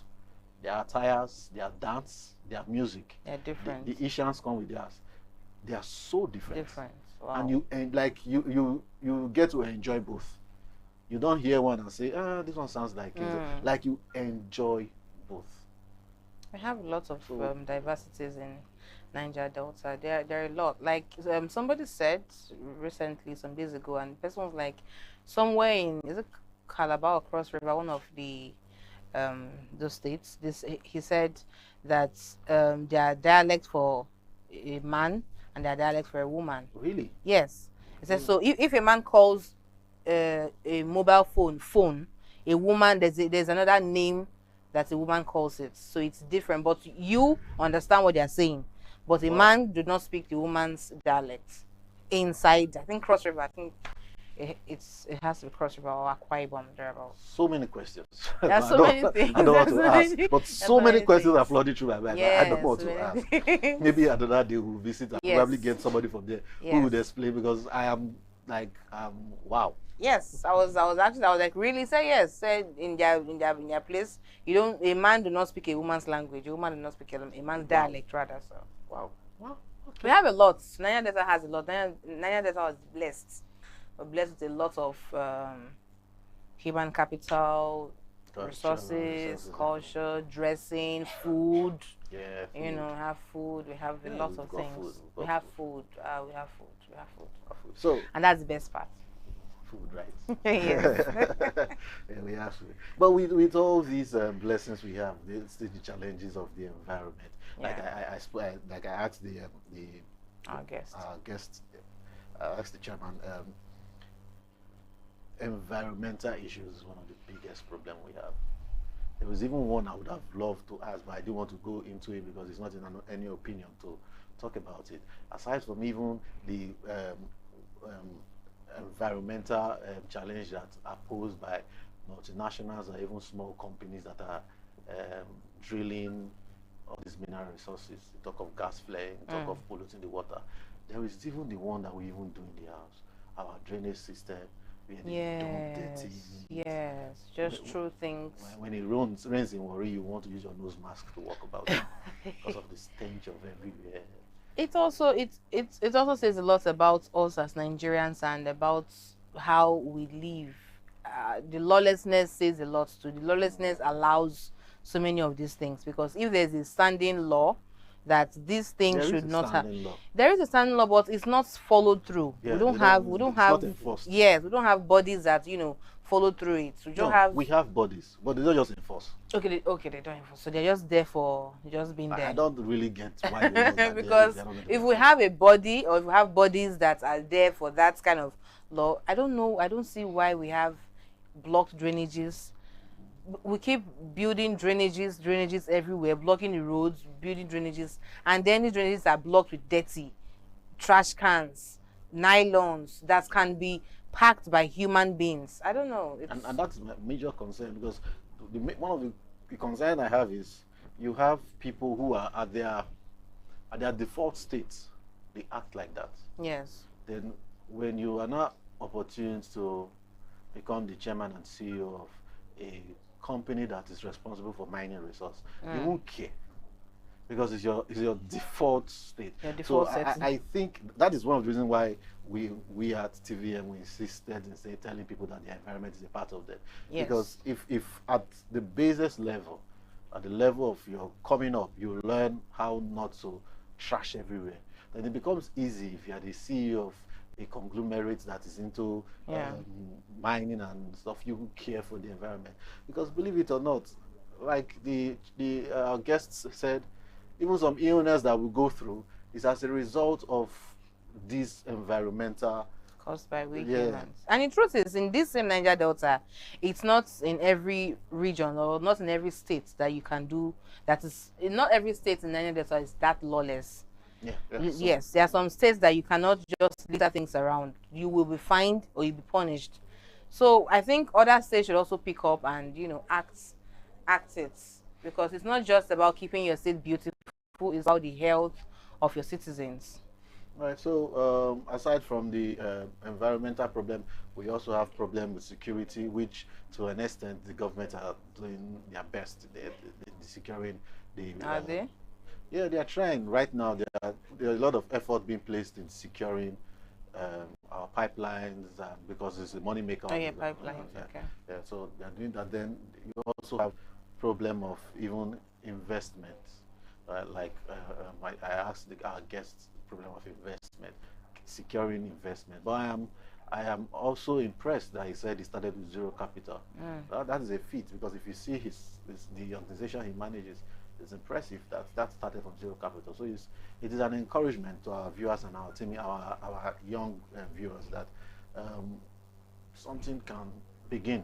their attires, their dance, their music, they're different. The Ishans come with theirs. They are so different. Wow. And you get to enjoy both. You don't hear one and say, this one sounds like it. Like you enjoy both. We have lots of diversities in Niger Delta. There are a lot. Like somebody said recently, some days ago, and the person was like, somewhere in Calabar or Cross River, one of the those states. He said that there are dialects for a man and there are dialects for a woman. Really? Yes. He said so. If a man calls a mobile phone, a woman, there's another name that a woman calls it, so it's different, but you understand what they're saying, but a man do not speak the woman's dialect inside, I think, Cross River. I think it has to be Cross River or Akwa Ibom thereabout. So many questions. There are so many things. I don't want to ask, but so many questions are things. flooding through my mind. Yes, I don't know what to ask. Maybe another day we'll visit and probably get somebody from there who would explain, because I am like, wow. Yes, I was like, really? Say yes. Say in their place, a man do not speak a woman's language. A woman do not speak a man's dialect rather. So wow. Okay. We have a lot. Niger Delta has a lot. Niger Delta was blessed. We're blessed with a lot of human capital, resources, culture, dressing, food. Yeah. Food. You know, have food. We have a lot of things. We have food. We have food. So, and that's the best part. Food, right? Yes. Yeah, we have food. But with all these blessings we have, there's the challenges of the environment. Yeah. Like I asked our guest, asked the chairman. Environmental issues is one of the biggest problems we have. There was even one I would have loved to ask, but I didn't want to go into it because it's not in any opinion to talk about it. Aside from even the environmental challenge that are posed by multinationals or even small companies that are drilling all these mineral resources. You talk of gas flaring, talk of polluting the water. There is even the one that we even do in the house, our drainage system. Yes, just true things. When it rains in Warri, you want to use your nose mask to walk about because of the stench of everywhere. It also says a lot about us as Nigerians and about how we live. The lawlessness says a lot too. The lawlessness allows so many of these things, because if there's a standing law that these things should not have, there is a standing law, but it's not followed through. Yeah, we don't have yes, we don't have bodies that follow through it. We have bodies, but they don't just enforce. Okay, they don't enforce. So they're just there for just being there. I don't really get why they because if we have a body, or if we have bodies that are there for that kind of law, I don't know. I don't see why we have blocked drainages. We keep building drainages everywhere, blocking the roads, building drainages, and then the drainages are blocked with dirty trash cans, nylons that can be packed by human beings. I don't know. And that's my major concern, because one of the concern I have is you have people who are at their default state, they act like that. Yes. Then when you are not opportune to become the chairman and CEO of a company that is responsible for mining resource, you won't care, because it's your default state. Your default I think that is one of the reasons why we at TVM we insisted in telling people that the environment is a part of them. Yes. Because if at the basis level, at the level of your coming up, you learn how not to trash everywhere, then it becomes easy if you are the CEO of a conglomerate that is into mining and stuff. You care for the environment, because believe it or not, like our guests said, even some illness that we go through is as a result of these environmental caused by we humans. And the truth is, in this same Niger Delta, it's not in every region or not in every state that you can do that. Is not every state in Niger Delta is that lawless. Yes, there are some states that you cannot just litter things around. You will be fined or you'll be punished. So I think other states should also pick up and act it, because it's not just about keeping your state beautiful, it's about the health of your citizens. Right. So aside from the environmental problem, we also have problem with security, which to an extent the government are doing their best. They're securing the. Are they? Yeah, they are trying right now. There are a lot of effort being placed in securing our pipelines, because it's a money maker. Oh yeah, pipelines. Okay. Yeah, so they are doing that. Then you also have problem of even investment. Like I asked our guests, problem of investment, securing investment. But I am also impressed that he said he started with zero capital. That is a feat, because if you see the organization he manages, it's impressive that started from zero capital. So it is an encouragement to our viewers and our team, our young viewers, that something can begin.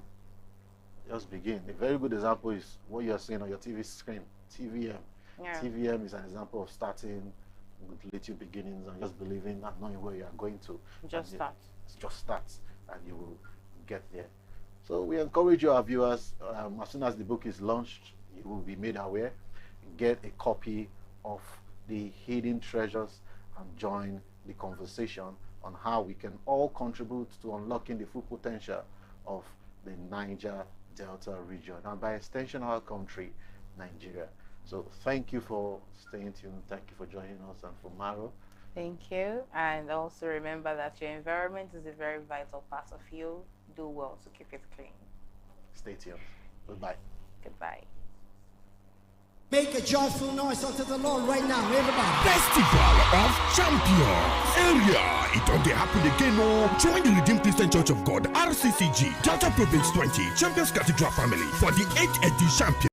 Just begin. A very good example is what you are seeing on your TV screen, TVM. Yeah. TVM is an example of starting with little beginnings and just believing and knowing where you are going to. Just start. Just start. and you will get there. So we encourage you, our viewers, as soon as the book is launched, you will be made aware. Get a copy of the Hidden Treasures and join the conversation on how we can all contribute to unlocking the full potential of the Niger Delta region, and by extension our country, Nigeria. So thank you for staying tuned. Thank you for joining us, and for Maro. Thank you. And also remember that your environment is a very vital part of you. Do well to keep it clean. Stay tuned. Goodbye. Goodbye. Make a joyful noise unto the Lord right now, everybody. Festival of Champions area. It don't happen again. Oh, join the Redeemed Christian Church of God (RCCG) Delta Province 20 Champions Cathedral family for the 8th edition.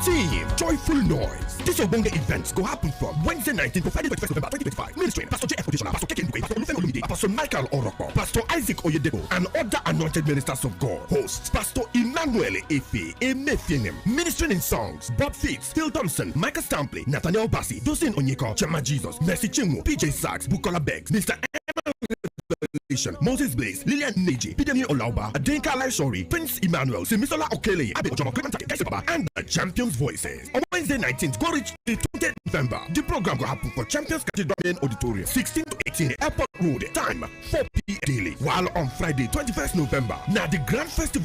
Team Joyful Noise. This Obonga events go happen from Wednesday 19th to Friday 21st November 2025. Ministry Pastor J.F. Odeshola, Pastor KK Ndukwe, Pastor Olufemi Olumide, Pastor Michael Orokpo, Pastor Isaac Oyedeko, and other anointed ministers of God. Hosts Pastor Emmanuel Efe Emefienem. Ministering in songs: Bob Fitz, Phil Thompson, Michael Stampley, Nathaniel Bassi, Dosin Onyeko, Chema Jesus, Mercy Chinwo, PJ Sachs, Bukola Beggs, Mr. Moses Blaze, Lillian Neji, Pidemi Olauba, Adenka Laishori, Prince Emmanuel, Simisola Okele, Abe Ojomo, Clementine Kaisababa, and the Champions Voices. On Wednesday 19th, go reach the 20th November. The program will happen for Champions Cathedral Main Auditorium, 16 to 18 Airport Road. Time 4 p.m. daily. While on Friday 21st November, now the Grand Festival